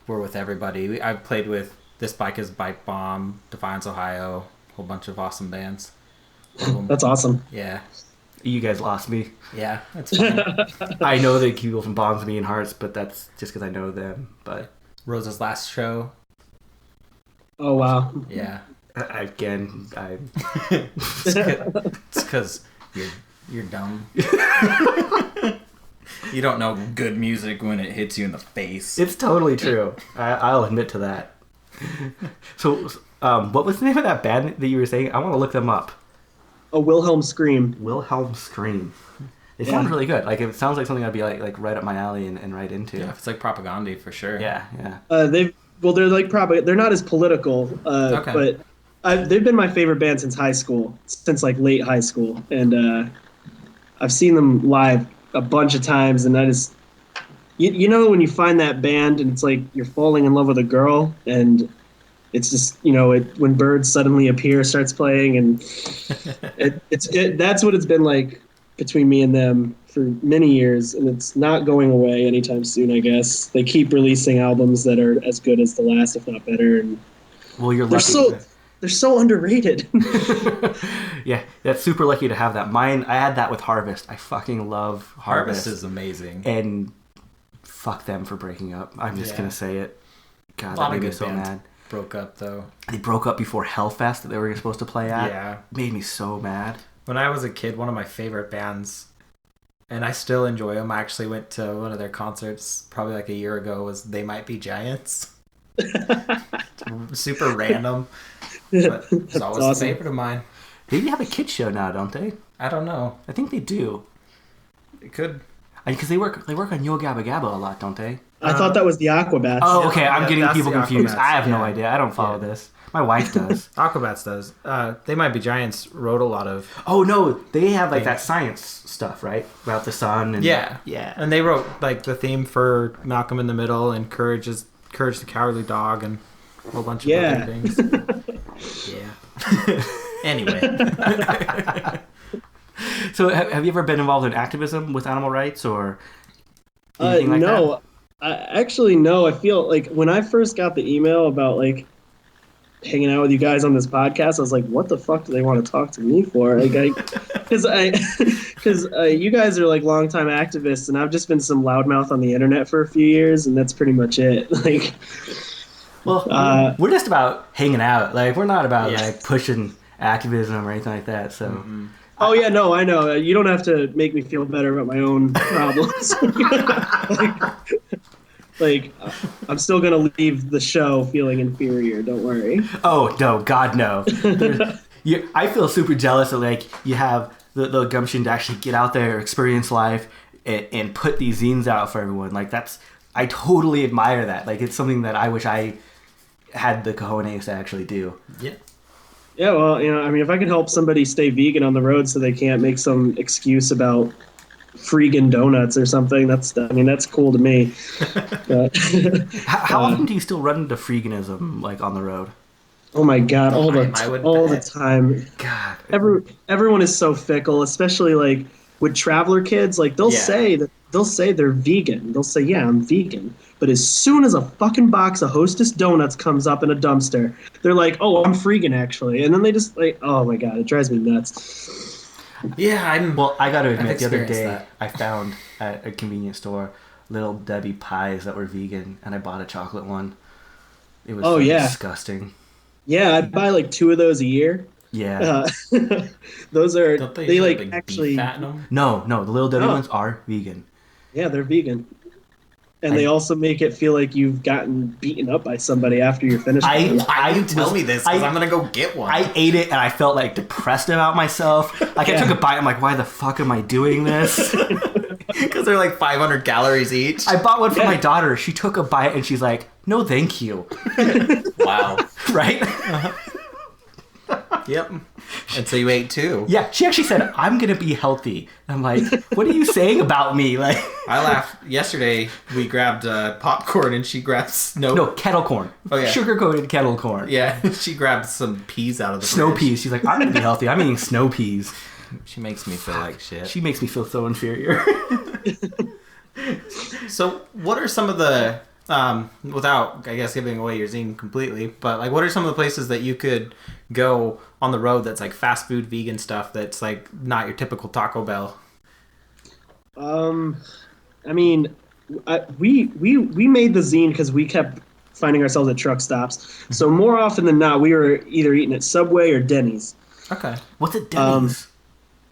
were with everybody. I played with This Bike is Bike Bomb, Defiance, Ohio, a whole bunch of awesome bands. That's awesome. Yeah. You guys lost me. Yeah, that's fine. I know the people from Bombs Being Hearts, but that's just because I know them. But Rosa's last show. Oh wow. Yeah. Again, It's because you're dumb. You don't know good music when it hits you in the face. it's totally true. I'll admit to that. So, what was the name of that band that you were saying? I want to look them up. A Wilhelm Scream. Wilhelm Scream. It Yeah. sounds really good. Like it sounds like something I'd be like right up my alley and right into. Yeah, it's like propaganda for sure. Yeah. They're like probably they're not as political, Okay. but they've been my favorite band since high school, since like late high school, and I've seen them live a bunch of times, and I just you know when you find that band and it's like you're falling in love with a girl, and it's just when Birds Suddenly Appear starts playing, and that's what it's been like between me and them for many years, and it's not going away anytime soon, I guess. They keep releasing albums that are as good as the last, if not better, and Well, you're they're lucky. so underrated. Yeah, that's super lucky to have that. Mine, I had that with Harvest. I fucking love Harvest Harvest. is amazing. And fuck them for breaking up. I'm just gonna say it. God, A that lot of made me good so bands mad. broke up though. They broke up before Hellfest that they were supposed to play at. Yeah. Made me so mad. When I was a kid, one of my favorite bands, and I still enjoy them. I actually went to one of their concerts probably like a year ago. Was They Might Be Giants. Super random, but it's always awesome. a favorite of mine. They have a kids show now, don't they? I don't know. I think they do. It could. Because they work on Yo Gabba Gabba a lot, don't they? I thought that was the Aquabats. Oh, okay. I'm yeah, getting that's people the confused. Aquabats, I have no yeah. idea. I don't follow this. My wife does. Aquabats does. They Might Be Giants wrote a lot of. Oh no, they have like that science stuff, right? About the sun and Yeah. yeah. And they wrote like the theme for Malcolm in the Middle and Courage the Cowardly Dog and a whole bunch of Yeah. other things. Yeah. Anyway. So have you ever been involved in activism with animal rights or anything like no. No. I feel like when I first got the email about like hanging out with you guys on this podcast, I was like, what the fuck do they want to talk to me for? Like, because you guys are like longtime activists, and I've just been some loudmouth on the internet for a few years, and that's pretty much it. Like, Well, we're just about hanging out. Like we're not about Yeah. like pushing activism or anything like that. So oh yeah, no, I know. You don't have to make me feel better about my own problems. like, I'm still gonna leave the show feeling inferior. Don't worry. oh no, God no. I feel super jealous that like you have the gumption to actually get out there, experience life, and put these zines out for everyone. Like I totally admire that. Like it's something that I wish I had the cojones to actually do. Yeah. Yeah, well, I mean, if I could help somebody stay vegan on the road so they can't make some excuse about freegan donuts or something, that's cool to me. But, How often do you still run into freeganism like on the road? oh my God, all I would the bet. time. God. Everyone is so fickle, especially like with traveler kids. Like they'll say they're vegan. They'll say, yeah, I'm vegan. But as soon as a fucking box of Hostess donuts comes up in a dumpster, they're like, oh, I'm freegan actually. And then they just like, oh my God, it drives me nuts. Yeah, Well, I got to I've admit, the other experienced day that. I found at a convenience store Little Debbie pies that were vegan, and I bought a chocolate one. It was fucking disgusting. Yeah, I buy like 2 of those a year. Yeah. Those are Don't they, they like like beef actually fat in them? No, the Little Debbie Oh. ones are vegan. yeah, they're vegan. And they also make it feel like you've gotten beaten up by somebody after you're finished. I- with them. Why you tell was- me this? Because I- I'm gonna go get one. I ate it and I felt like depressed about myself. Like I took a bite, I'm like, why the fuck am I doing this? Because they're like 500 calories each. I bought one for my daughter. She took a bite and she's like, no thank you. Wow. Right? Yep. And so you ate 2. Yeah, she actually said, I'm going to be healthy. I'm like, what are you saying about me? Like, I laughed. Yesterday, we grabbed popcorn and she grabbed no, kettle corn. Oh, yeah. Sugar-coated kettle corn. Yeah, she grabbed some peas out of the Snow fridge. peas. She's like, I'm going to be healthy. I'm eating snow peas. She makes me feel like shit. She makes me feel so inferior. So, what are some of the, without, I guess, giving away your zine completely, but, like, what are some of the places that you could go on the road that's, like, fast food, vegan stuff that's, like, not your typical Taco Bell? I mean, we made the zine because we kept finding ourselves at truck stops. So more often than not, we were either eating at Subway or Denny's. Okay. What's a Denny's?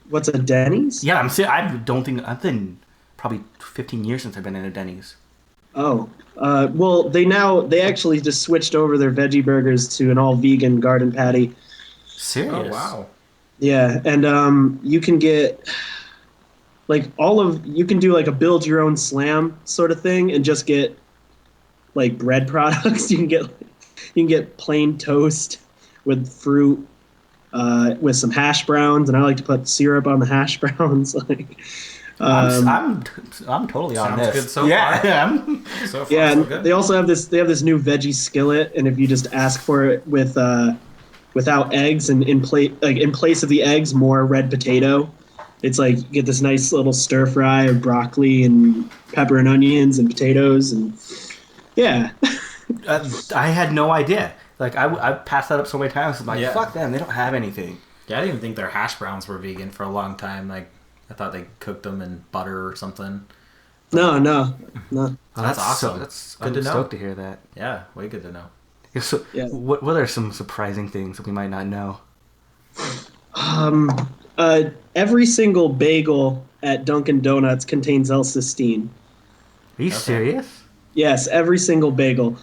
What's a Denny's? Yeah, I don't think... I've been probably 15 years since I've been in a Denny's. Oh. Well, they actually just switched over their veggie burgers to an all-vegan garden patty. Serious? Oh, wow. Yeah, and you can get... Like, you can do, like, a build-your-own slam sort of thing and just get, like, bread products. You can get plain toast with fruit, with some hash browns, and I like to put syrup on the hash browns. Like, I'm totally on Sounds this. good so yeah, far. I'm- So far, yeah, so and good. they also have this new veggie skillet, and if you just ask for it without eggs, and in place of the eggs, more red potato. It's like you get this nice little stir fry of broccoli and pepper and onions and potatoes, and yeah. I had no idea. Like, I passed that up so many times. I'm like, Yeah. fuck them. They don't have anything. Yeah, I didn't even think their hash browns were vegan for a long time. Like, I thought they cooked them in butter or something. No. Oh, That's awesome. That's Good I'm to know. stoked to hear that. Yeah, way good to know. Yeah, so, Yeah. what are some surprising things that we might not know? Every single bagel at Dunkin' Donuts contains L-cysteine. Are you serious? Yes, every single bagel.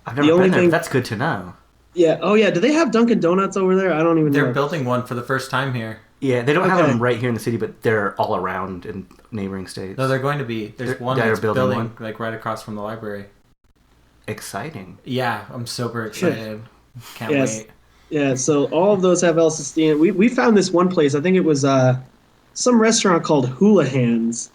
I've The never only been there, thing- but that's good to know. Yeah. Oh yeah. Do they have Dunkin' Donuts over there? I don't even They're know. building one for the first time here. Yeah, they don't have Okay. them right here in the city, but they're all around in neighboring states. No, they're going to be. There's one they're that's building building, one? like, right across from the library. Exciting. Yeah, I'm super excited. Can't Yes. wait. Yeah. So all of those have L-cysteine. We found this one place. I think it was some restaurant called Hula Hands.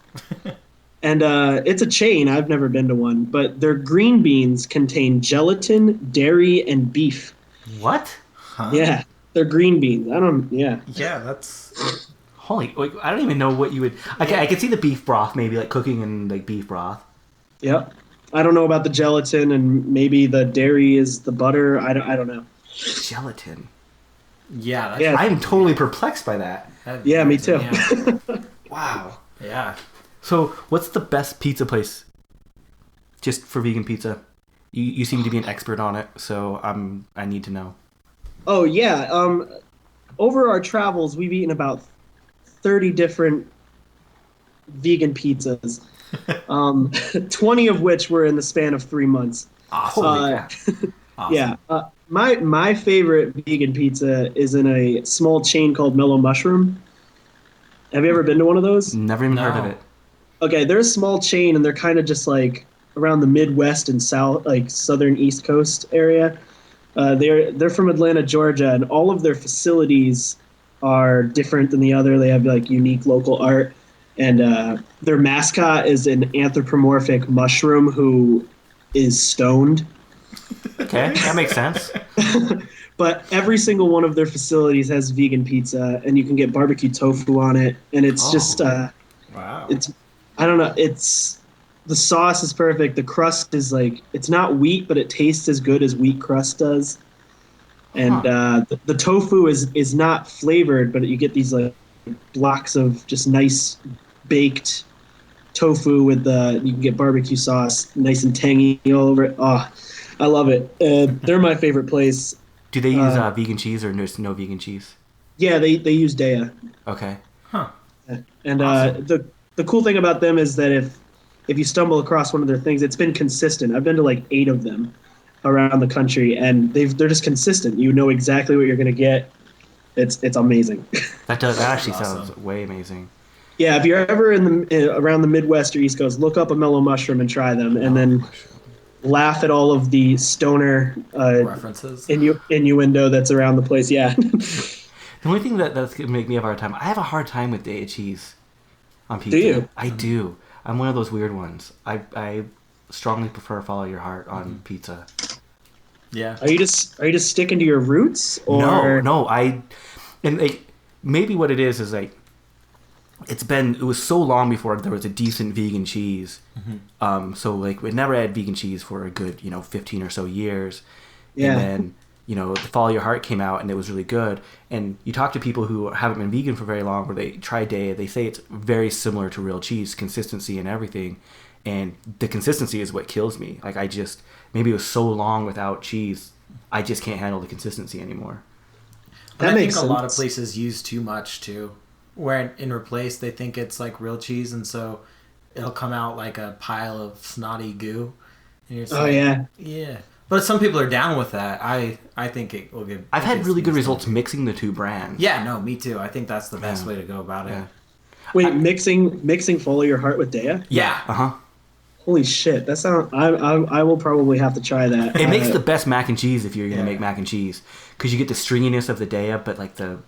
And it's a chain. I've never been to one, but their green beans contain gelatin, dairy, and beef. What? Huh? Yeah, they're green beans. Yeah. Yeah, that's... Holy, like, I don't even know what you would... I can see the beef broth, maybe, like, cooking in, like, beef broth. Yep. I don't know about the gelatin, and maybe the dairy is the butter. I don't know. Gelatin. Yeah, that's... Yeah. I'm totally perplexed by that. Yeah, me too. Yeah. Wow. Yeah. So, what's the best pizza place just for vegan pizza? You seem to be an expert on it, so I need to know. Oh yeah. Over our travels, we've eaten about 30 different vegan pizzas. 20 of which were in the span of 3 months. Holy Uh, crap. Awesome. Yeah. My favorite vegan pizza is in a small chain called Mellow Mushroom. Have you ever been to one of those? Never even heard No. of it. Okay, they're a small chain, and they're kind of just like around the Midwest and South, like Southern East Coast area. They're from Atlanta, Georgia, and all of their facilities are different than the other. They have like unique local art, and their mascot is an anthropomorphic mushroom who is stoned. Okay, that makes sense. But every single one of their facilities has vegan pizza, and you can get barbecue tofu on it, and it's Oh. just Wow. I don't know. The sauce is perfect. The crust is like, it's not wheat, but it tastes as good as wheat crust does. And the tofu is not flavored, but you get these like blocks of just nice baked tofu with you can get barbecue sauce, nice and tangy all over it. Oh, I love it. They're my favorite place. Do they use vegan cheese or there's no vegan cheese? Yeah, they use Daya. Okay. Huh. And the cool thing about them is that if you stumble across one of their things, it's been consistent. I've been to like 8 of them around the country, and they're just consistent. You know exactly what you're gonna get. It's amazing. That actually Awesome. sounds way amazing. Yeah, if you're ever around the Midwest or East Coast, look up a Mellow Mushroom and try them, and then laugh at all of the stoner References. innuendo that's around the place. Yeah. The only thing that's gonna make me have a hard time, I have a hard time with Daya cheese on pizza. Do you? I do. I'm one of those weird ones. I strongly prefer Follow Your Heart on pizza. Yeah. Are you just sticking to your roots, or No. And like maybe what it is like it was so long before there was a decent vegan cheese. So like we never had vegan cheese for a good 15 or so years. Yeah. And then the Follow Your Heart came out and it was really good. And you talk to people who haven't been vegan for very long, where they try Daya, they say it's very similar to real cheese, consistency and everything. And the consistency is what kills me. Like maybe it was so long without cheese, I just can't handle the consistency anymore. But That I makes think a lot of sense. places use too much too. Where in replace they think it's like real cheese, and so it'll come out like a pile of snotty goo. And you're just oh like, yeah, yeah. But some people are down with that. I think it will get. I've had really good results mixing the two brands. Yeah, no, me too. I think that's the best way to go about it. Yeah. wait, mixing Follow Your Heart with Daya? Yeah. Uh-huh. Holy shit, that sounds. I will probably have to try that. It makes the best mac and cheese if you're going to make mac and cheese. Because you get the stringiness of the Daya, but like the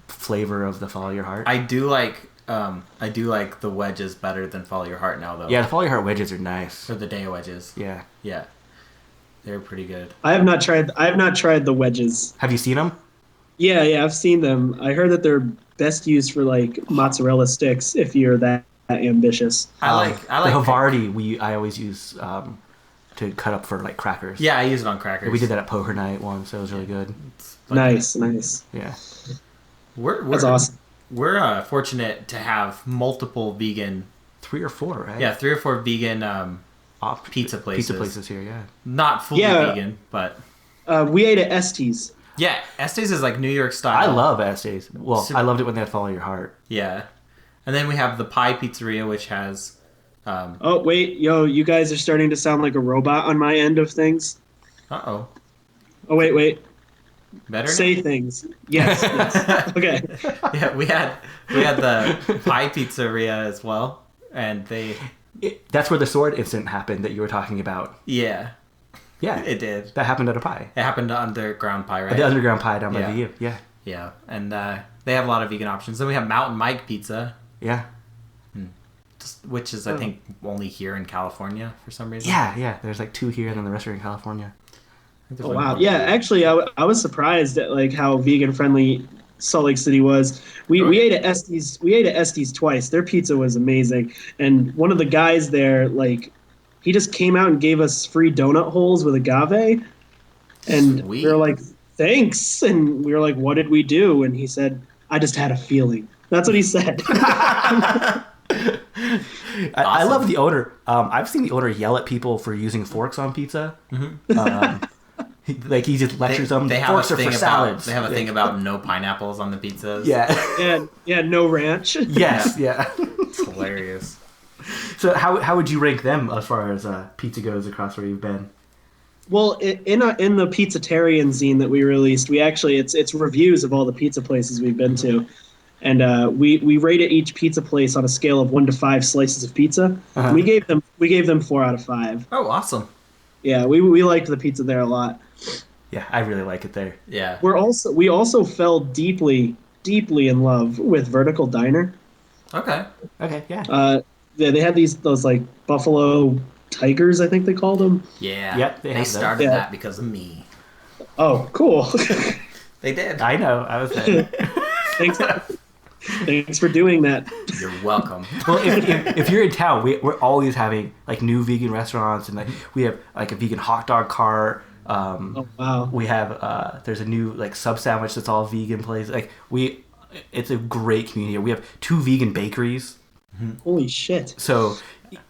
flavor of the Follow Your Heart. I do like the wedges better than Follow Your Heart now though. Yeah, the Follow Your Heart wedges are nice. Or the Daya wedges. Yeah. Yeah. They're pretty good. I have not tried the wedges. Have you seen them? Yeah, I've seen them. I heard that they're best used for like mozzarella sticks if you're that ambitious. I like the Havarti I always use to cut up for like crackers. Yeah, I use it on crackers. We did that at poker night once, so it was really good. Nice. Yeah. That's awesome. We're fortunate to have multiple vegan. 3 or 4, right? Yeah, 3 or 4 vegan pizza places. Pizza places here, yeah. Not fully vegan, but We ate at Estes. yeah, Estes is like New York style. I love Estes. Well, I loved it when they had Follow Your Heart. Yeah, and then we have the Pie Pizzeria, which has. Oh wait, you guys are starting to sound like a robot on my end of things. Oh, wait. better. Say things. Yes. Okay. Yeah, we had the Pie Pizzeria as well, and That's where the sword incident happened that you were talking about. yeah, Yeah. it did. That happened at a pie. It happened to Underground Pie, right? The underground pie down by Yeah. VU. Yeah. Yeah, and they have a lot of vegan options. Then we have Mountain Mike Pizza, Yeah. which is I think only here in California for some reason. Yeah. There's like 2 here and then the rest are in California. Oh wow. Yeah, actually, I was surprised at like how vegan friendly Salt Lake City was. We ate at Estes. We ate at Estes twice. Their pizza was amazing, and one of the guys there, like, he just came out and gave us free donut holes with agave, and Sweet. we were like, thanks, and we were like, what did we do? And he said, I just had a feeling. That's what he said. I love the owner. I've seen the owner yell at people for using forks on pizza. Like he just lectures them. They have Forks a are thing for about salads. they have a thing about no pineapples on the pizzas. Yeah. Yeah, no ranch. Yes. Yeah. It's hilarious. So how would you rank them as far as pizza goes across where you've been? Well, in the Pizzatarian zine that we released, we actually it's reviews of all the pizza places we've been to, and we rated each pizza place on a scale of 1 to 5 slices of pizza. Uh-huh. We gave them 4 out of 5. Oh, awesome. Yeah, we liked the pizza there a lot. Yeah, I really like it there. Yeah. We also fell deeply in love with Vertical Diner. Okay. Okay. Yeah. They had those like buffalo tigers, I think they called them. Yeah. Yep, they They have those. started Yeah. that because of me. Oh, cool. They did. I know. I was there. Thanks for doing that. You're welcome. Well, if you're in town, we're always having like new vegan restaurants, and like we have like a vegan hot dog cart. Oh wow. We have there's a new like sub sandwich that's all vegan place. Like it's a great community. We have 2 vegan bakeries. Holy shit. So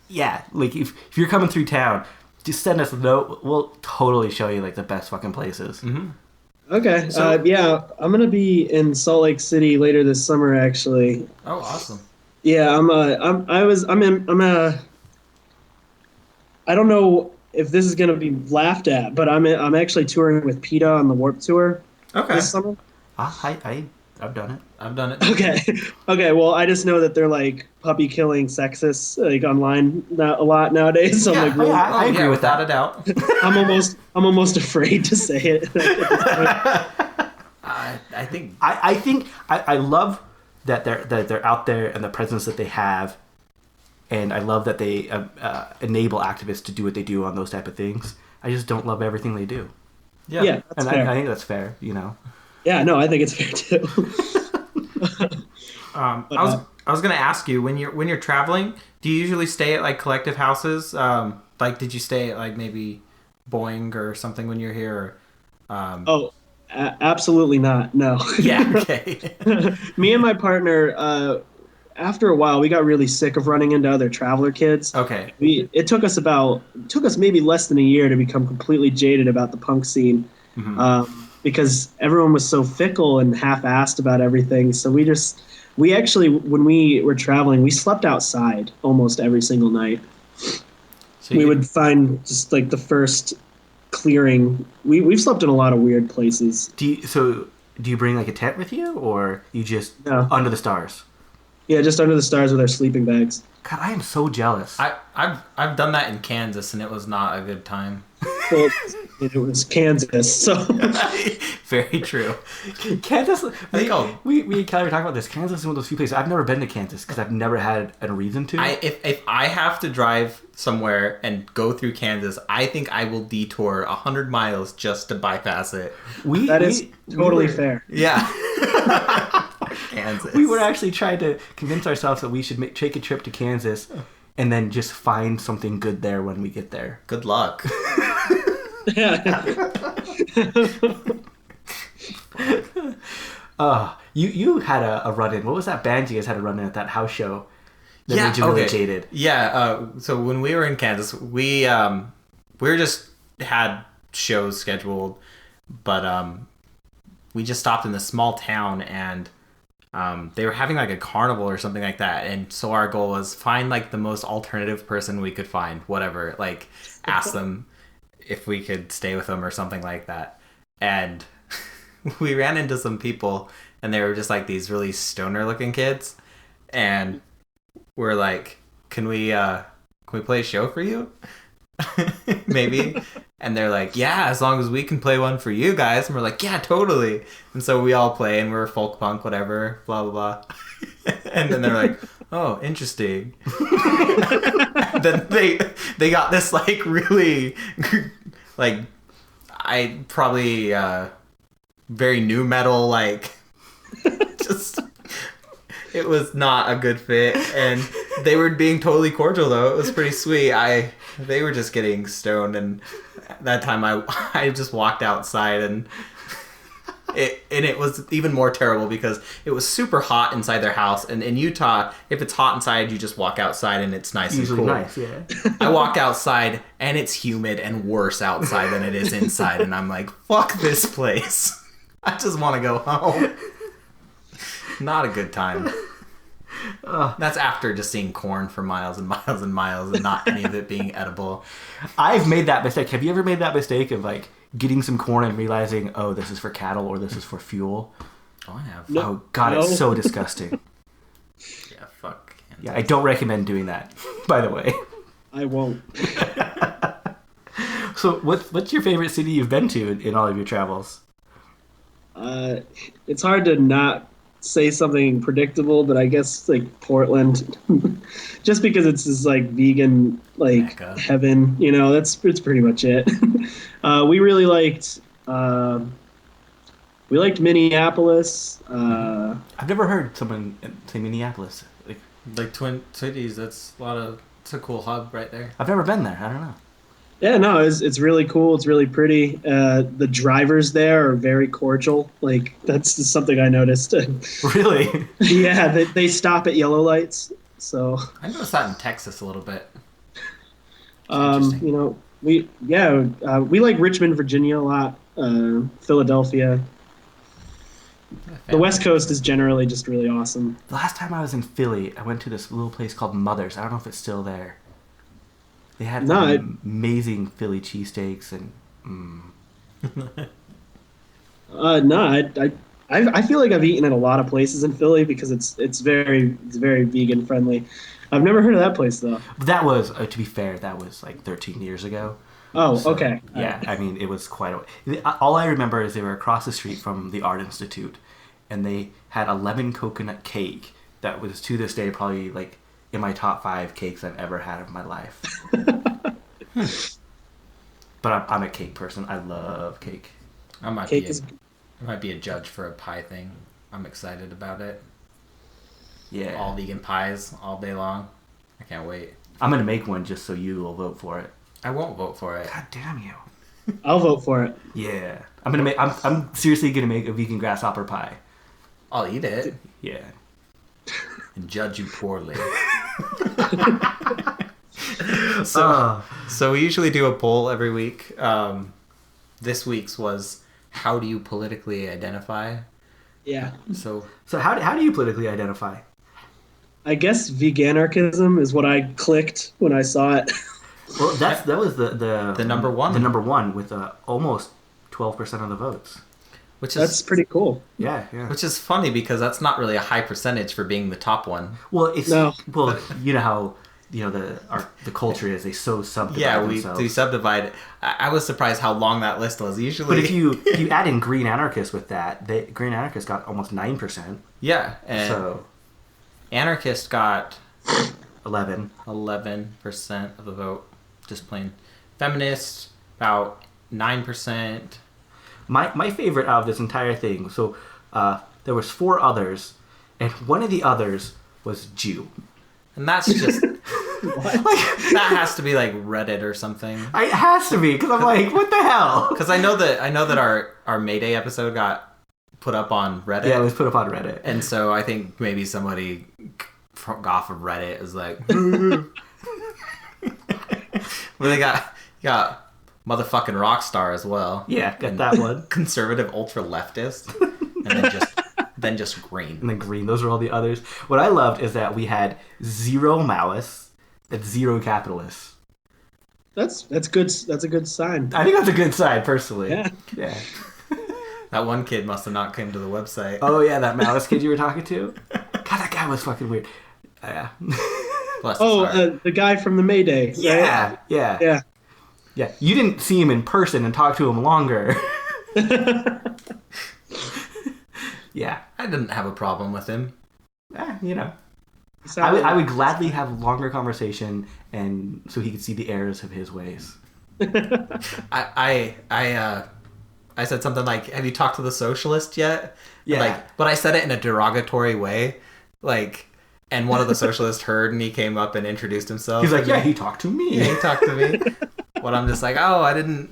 yeah, like if you're coming through town, just send us a note. We'll totally show you like the best fucking places. Mm-hmm. Okay. So- Yeah, I'm gonna be in Salt Lake City later this summer. Actually. Oh, awesome. Yeah, I don't know if this is gonna be laughed at, but I'm actually touring with PETA on the Warp Tour Okay. this summer. I've done it. I've done it. Okay. Well, I just know that they're like puppy killing sexists like online a lot nowadays. So I'm like, really, I agree with without that. a doubt. I'm almost afraid to say it. I I think I love that they're out there and the presence that they have, and I love that they enable activists to do what they do on those type of things. I just don't love everything they do. Yeah, that's fair. I think that's fair. You know. Yeah, no, I think it's fair too. I was gonna ask you, when you're traveling, do you usually stay at like collective houses? Like, did you stay at like maybe Boeing or something when you're here? Absolutely not. No. Yeah. Okay. Me and my partner, after a while, we got really sick of running into other traveler kids. Okay. It took us maybe less than a year to become completely jaded about the punk scene, because everyone was so fickle and half-assed about everything. So we actually, when we were traveling, we slept outside almost every single night. So we would find just like the first clearing. We've slept in a lot of weird places. Do you bring like a tent with you, or you just under the stars? Yeah, just under the stars with our sleeping bags. God, I am so jealous. I've done that in Kansas, and it was not a good time. Well, it was Kansas, so very true. Kansas. We and Kelly were talking about this. Kansas is one of those few places I've never been to Kansas because I've never had a reason to. If I have to drive somewhere and go through Kansas, I think I will detour 100 miles just to bypass it. That is totally fair. Yeah. Kansas. We were actually trying to convince ourselves that we should take a trip to Kansas and then just find something good there when we get there. Good luck. You had a run-in. What was that band you guys had a run-in at that house show that made you really jaded? Yeah, so when we were in Kansas, we just had shows scheduled, but we just stopped in this small town, and they were having like a carnival or something like that, and so our goal was find like the most alternative person we could find, whatever, like ask them if we could stay with them or something like that. And we ran into some people, and they were just like these really stoner looking kids, and we're like, can we play a show for you? Maybe. And they're like, yeah, as long as we can play one for you guys. And we're like, yeah, totally. And so we all play, and we're folk punk, whatever, blah, blah, blah. And then they're like, oh, interesting. Then they got this, like, really, like, I probably, very new metal, like, just, it was not a good fit. And they were being totally cordial, though. It was pretty sweet. They were just getting stoned, and that time I just walked outside, and it was even more terrible because it was super hot inside their house. And in Utah, if it's hot inside, you just walk outside and it's nice and cool. Nice, yeah. I walk outside and it's humid and worse outside than it is inside, and I'm like, fuck this place. I just want to go home. Not a good time. That's after just seeing corn for miles and miles and miles and not any of it being edible. I've made that mistake. Have you ever made that mistake of like getting some corn and realizing, oh, this is for cattle or this is for fuel? Oh, I have. No, oh, God, it's so disgusting. Yeah, fuck. Yeah, I don't recommend doing that, by the way. I won't. So what's your favorite city you've been to in all of your travels? It's hard to not say something predictable, but I guess like Portland, just because it's this like vegan like Mecca. Heaven, you know. It's pretty much it. We really liked Minneapolis. I've never heard someone say Minneapolis. Like Twin Cities, it's a cool hub right there. I've never been there. I don't know. Yeah, no, it's really cool. It's really pretty. The drivers there are very cordial. Like, that's just something I noticed. Really? Yeah, they stop at yellow lights. So I noticed that in Texas a little bit. you know, we like Richmond, Virginia a lot. Philadelphia. The West Coast is generally just really awesome. The last time I was in Philly, I went to this little place called Mother's. I don't know if it's still there. They had amazing Philly cheesesteaks and. I feel like I've eaten at a lot of places in Philly because it's very vegan friendly. I've never heard of that place though. That was, to be fair, that was like 13 years ago. Oh, So, okay. Yeah, I mean, it was quite. All I remember is they were across the street from the Art Institute, and they had a lemon coconut cake that was to this day probably like in my top 5 cakes I've ever had in my life. But I'm a cake person. I love cake. I might Cake be a judge for a pie thing. I'm excited about it. Yeah. All vegan pies all day long. I can't wait. I'm gonna make one just so you will vote for it. I won't vote for it. God damn you. I'll vote for it. Yeah. I'm seriously gonna make a vegan grasshopper pie. I'll eat it Yeah. and judge you poorly. So So we usually do a poll every week. This week's was, how do you politically identify? Yeah. So how do you politically identify? I guess veganarchism is what I clicked when I saw it. Well, that was the number one. The number one with almost 12% of the votes. which That's is pretty cool. Yeah. which is funny because that's not really a high percentage for being the top one. Well, it's No. well, you know how the culture is, they so subdivide Yeah, we themselves. do subdivide. I was surprised how long that list was. Usually, But if you add in Green Anarchists with that, Green Anarchists got almost 9%. yeah, and So anarchist got 11. 11% of the vote. Just plain. Feminist about 9%. My favorite out of this entire thing. So there was 4 others, and one of the others was Jew. And that's just that has to be like Reddit or something. It has to be, because I'm like, what the hell? Because I know that our Mayday episode got put up on Reddit. Yeah, it was put up on Reddit. And so I think maybe somebody off of Reddit is like, well, they got motherfucking Rockstar as well. Yeah, got that one. Conservative ultra leftist, and then just green. And then Green. Those were all the others. What I loved is that we had 0 Maoists and 0 capitalists. That's good. That's a good sign. I think that's a good sign, personally. Yeah. Yeah. That one kid must have not come to the website. Oh, yeah, that Maoist kid you were talking to? God, that guy was fucking weird. Yeah. Bless his heart. The guy from the Mayday. Right? Yeah. Yeah. Yeah. You didn't see him in person and talk to him longer. Yeah. I didn't have a problem with him. You know. I would gladly have longer conversation, and so he could see the errors of his ways. I said something like, "Have you talked to the socialist yet?" Yeah. But I said it in a derogatory way, and one of the socialists heard, and he came up and introduced himself. He's like, yeah, he talked to me. Yeah, he talked to me. But I'm just like, oh, I didn't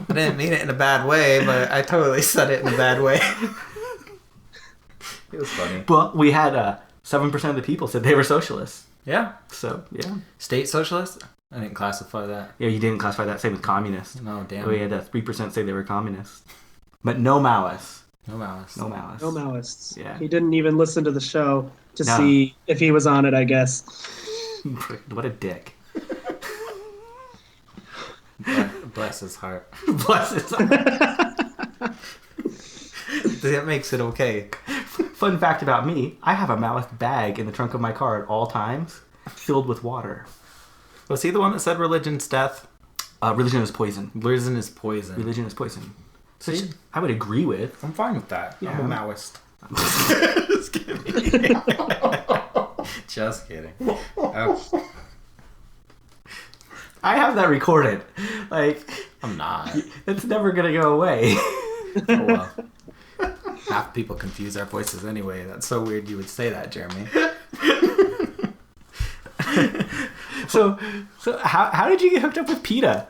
mean it in a bad way, but I totally said it in a bad way. It was funny. But we had 7% of the people said they were socialists. Yeah. So, yeah. State socialist? I didn't classify that. Yeah, you didn't classify that. Same with communists. No, damn. We had 3% say they were communists. But no Maoists. No malice. No Maoists. No Maoists. Yeah. He didn't even listen to the show to No. see if he was on it, I guess. What a dick. Bless his heart. Bless his heart. That makes it okay. Fun fact about me, I have a Maoist bag in the trunk of my car at all times, filled with water. Was he the one that said religion's death? Religion is poison. Religion is poison. Religion is poison. Which See? I would agree with. I'm fine with that. Yeah. I'm a Maoist. Just kidding. Just kidding. Oh, I have that recorded. I'm not. It's never going to go away. Oh, well. Half people confuse our voices anyway. That's so weird you would say that, Jeremy. So how did you get hooked up with PETA?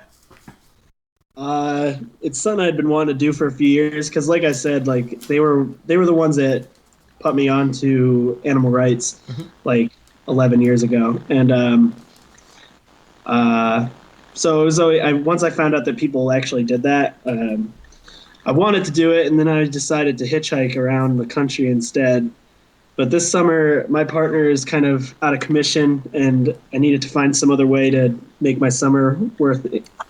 It's something I'd been wanting to do for a few years because, like I said, they were the ones that put me on to animal rights 11 years ago, and so it was always, once I found out that people actually did that, I wanted to do it, and then I decided to hitchhike around the country instead. But this summer, my partner is kind of out of commission, and I needed to find some other way to make my summer worth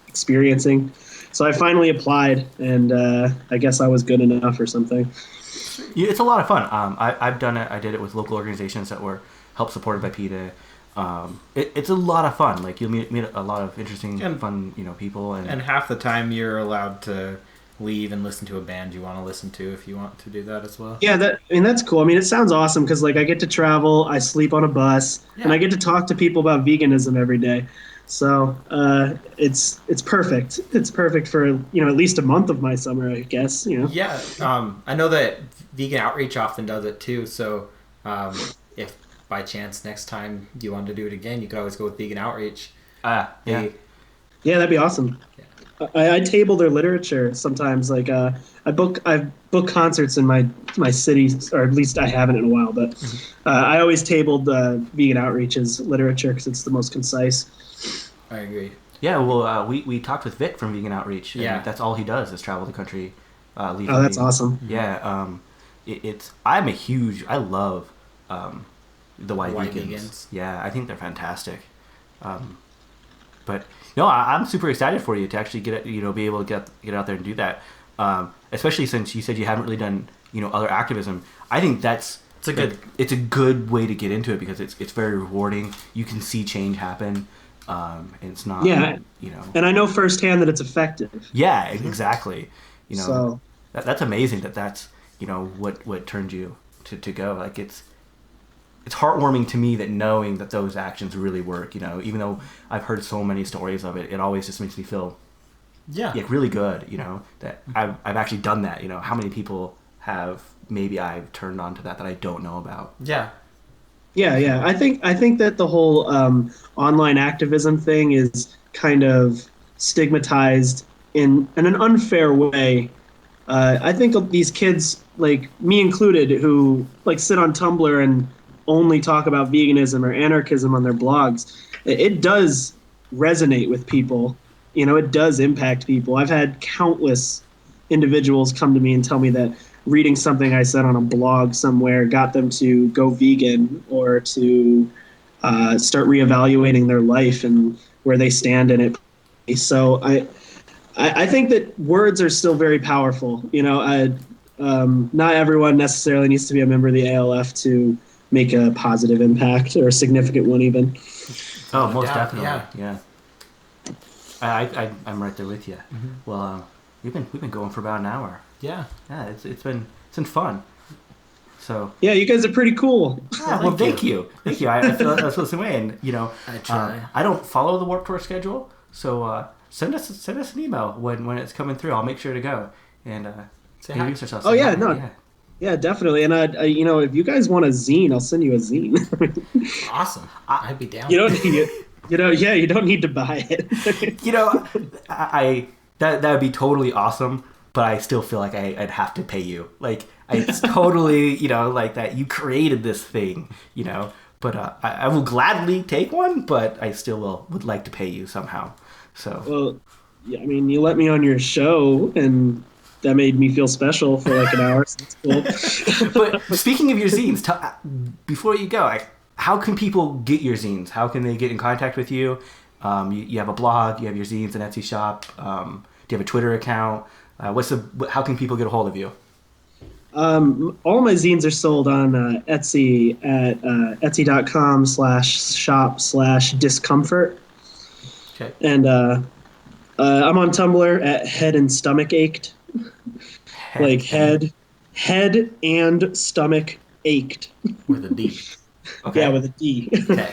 experiencing. So I finally applied, and I guess I was good enough or something. Yeah, it's a lot of fun. I've done it. I did it with local organizations that were help supported by PETA. It's a lot of fun. You'll meet a lot of interesting, fun, people. And half the time you're allowed to leave and listen to a band you want to listen to if you want to do that as well. Yeah, that's cool. I mean, it sounds awesome because like I get to travel, I sleep on a bus, and I get to talk to people about veganism every day. So it's perfect. It's perfect for at least a month of my summer, I guess. Yeah, I know that Vegan Outreach often does it too. So if by chance next time you want to do it again, you could always go with Vegan Outreach. Yeah, that'd be awesome. I table their literature sometimes. Like I book concerts in my city, or at least I haven't in a while. But I always tabled Vegan Outreach's literature because it's the most concise. I agree. Yeah, well, we talked with Vic from Vegan Outreach. And that's all he does is travel the country. That's awesome. Yeah, I love the white vegans. Yeah, I think they're fantastic. But no, I'm super excited for you to actually be able to get out there and do that. Especially since you said you haven't really done other activism. I think it's a good way to get into it because it's very rewarding. You can see change happen. And it's not, and I know firsthand that it's effective. Yeah, exactly. So that's amazing that's, what turned you to go. Like it's heartwarming to me that knowing that those actions really work, even though I've heard so many stories of it, it always just makes me feel really good, that I've actually done that. How many people have maybe I've turned on to that I don't know about. Yeah. I think that the whole online activism thing is kind of stigmatized in an unfair way. I think these kids, like me included, who like sit on Tumblr and only talk about veganism or anarchism on their blogs, it does resonate with people. It does impact people. I've had countless individuals come to me and tell me that reading something I said on a blog somewhere got them to go vegan or to start reevaluating their life and where they stand in it. So I think that words are still very powerful. Not everyone necessarily needs to be a member of the ALF to make a positive impact or a significant one even. Oh, most definitely. Yeah. I'm right there with you. Mm-hmm. Well, we've been going for about an hour. Yeah. It's been fun. So yeah, you guys are pretty cool. Yeah, thank you. I feel the same way, and I try. I don't follow the Warped Tour schedule, so send us an email when it's coming through. I'll make sure to go and introduce ourselves. Oh yeah, yeah, definitely. And if you guys want a zine, I'll send you a zine. Awesome. I'd be down. You don't need to buy it. That would be totally awesome. But I still feel like I'd have to pay you. Like, it's totally, like that you created this thing, But I will gladly take one, but I still would like to pay you somehow. So. Well, yeah, I mean, you let me on your show, and that made me feel special for like an hour. So that's cool. But speaking of your zines, before you go, how can people get your zines? How can they get in contact with you? You have a blog, you have your zines and Etsy shop. Do you have a Twitter account? How can people get a hold of you? All my zines are sold on Etsy at etsy.com/shop/Dsicomfort. Okay. And I'm on Tumblr at Head and Stomach Ached. Head and stomach ached. With a D. Okay. Yeah, with a D. Okay.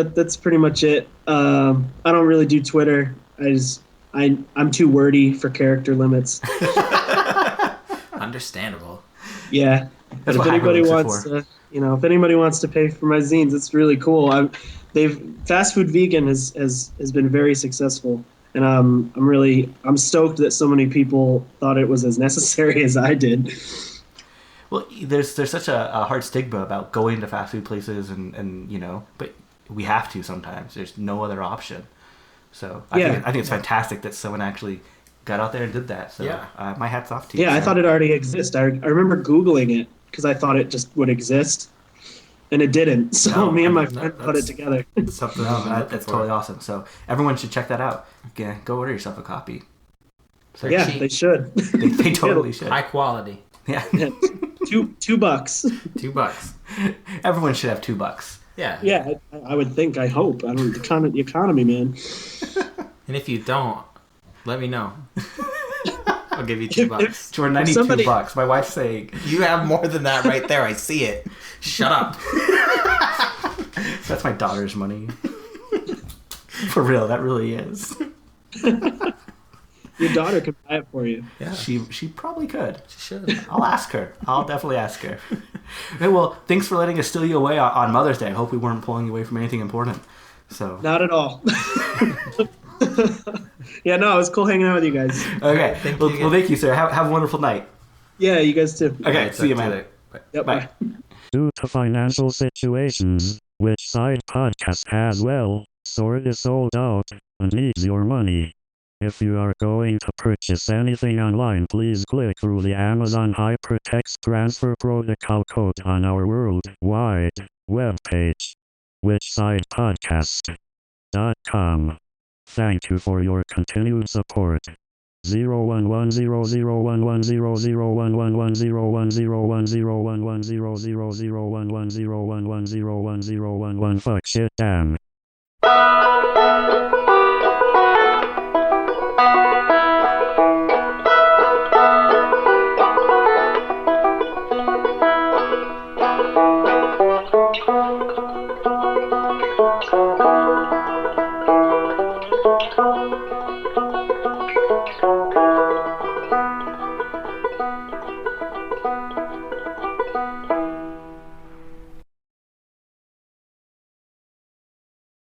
That's pretty much it. I don't really do Twitter. I'm too wordy for character limits. Understandable. Yeah. That's but if anybody wants to pay for my zines, it's really cool. Fast Food Vegan has been very successful, and I'm stoked that so many people thought it was as necessary as I did. Well, there's such a hard stigma about going to fast food places and but we have to sometimes. There's no other option. So I think it's fantastic that someone actually got out there and did that. So my hat's off to you. Yeah, so. I thought it already existed. I remember Googling it because I thought it just would exist, and it didn't. So me and my friend put it together. That's totally awesome. So everyone should check that out. Go order yourself a copy. So they should. They totally should. High quality. Yeah. $2. $2. Everyone should have $2. Yeah. Yeah, I would think. I hope. The economy, man. And if you don't, Let me know. I'll give you $2. For $92. My wife's saying You have more than that right there. I see it. Shut up. that's my daughter's money. For real, that really is. Your daughter could buy it for you. Yeah. She probably could. She should. I'll ask her. I'll definitely ask her. Okay, well, thanks for letting us steal you away on Mother's Day. I hope we weren't pulling you away from anything important. So Not at all. Yeah, no, it was cool hanging out with you guys. okay. Well, thank you, sir. Have a wonderful night. Yeah, you guys too. Okay, see you, man. Yep, Bye. Due to financial situations, Which Side Podcast has sort is sold out and needs your money. If you are going to purchase anything online, please click through the Amazon Hypertext Transfer Protocol code on our worldwide webpage, whichsidepodcast.com. Thank you for your continued support. 011001100110111010100100011011101110111 fuck shit damn.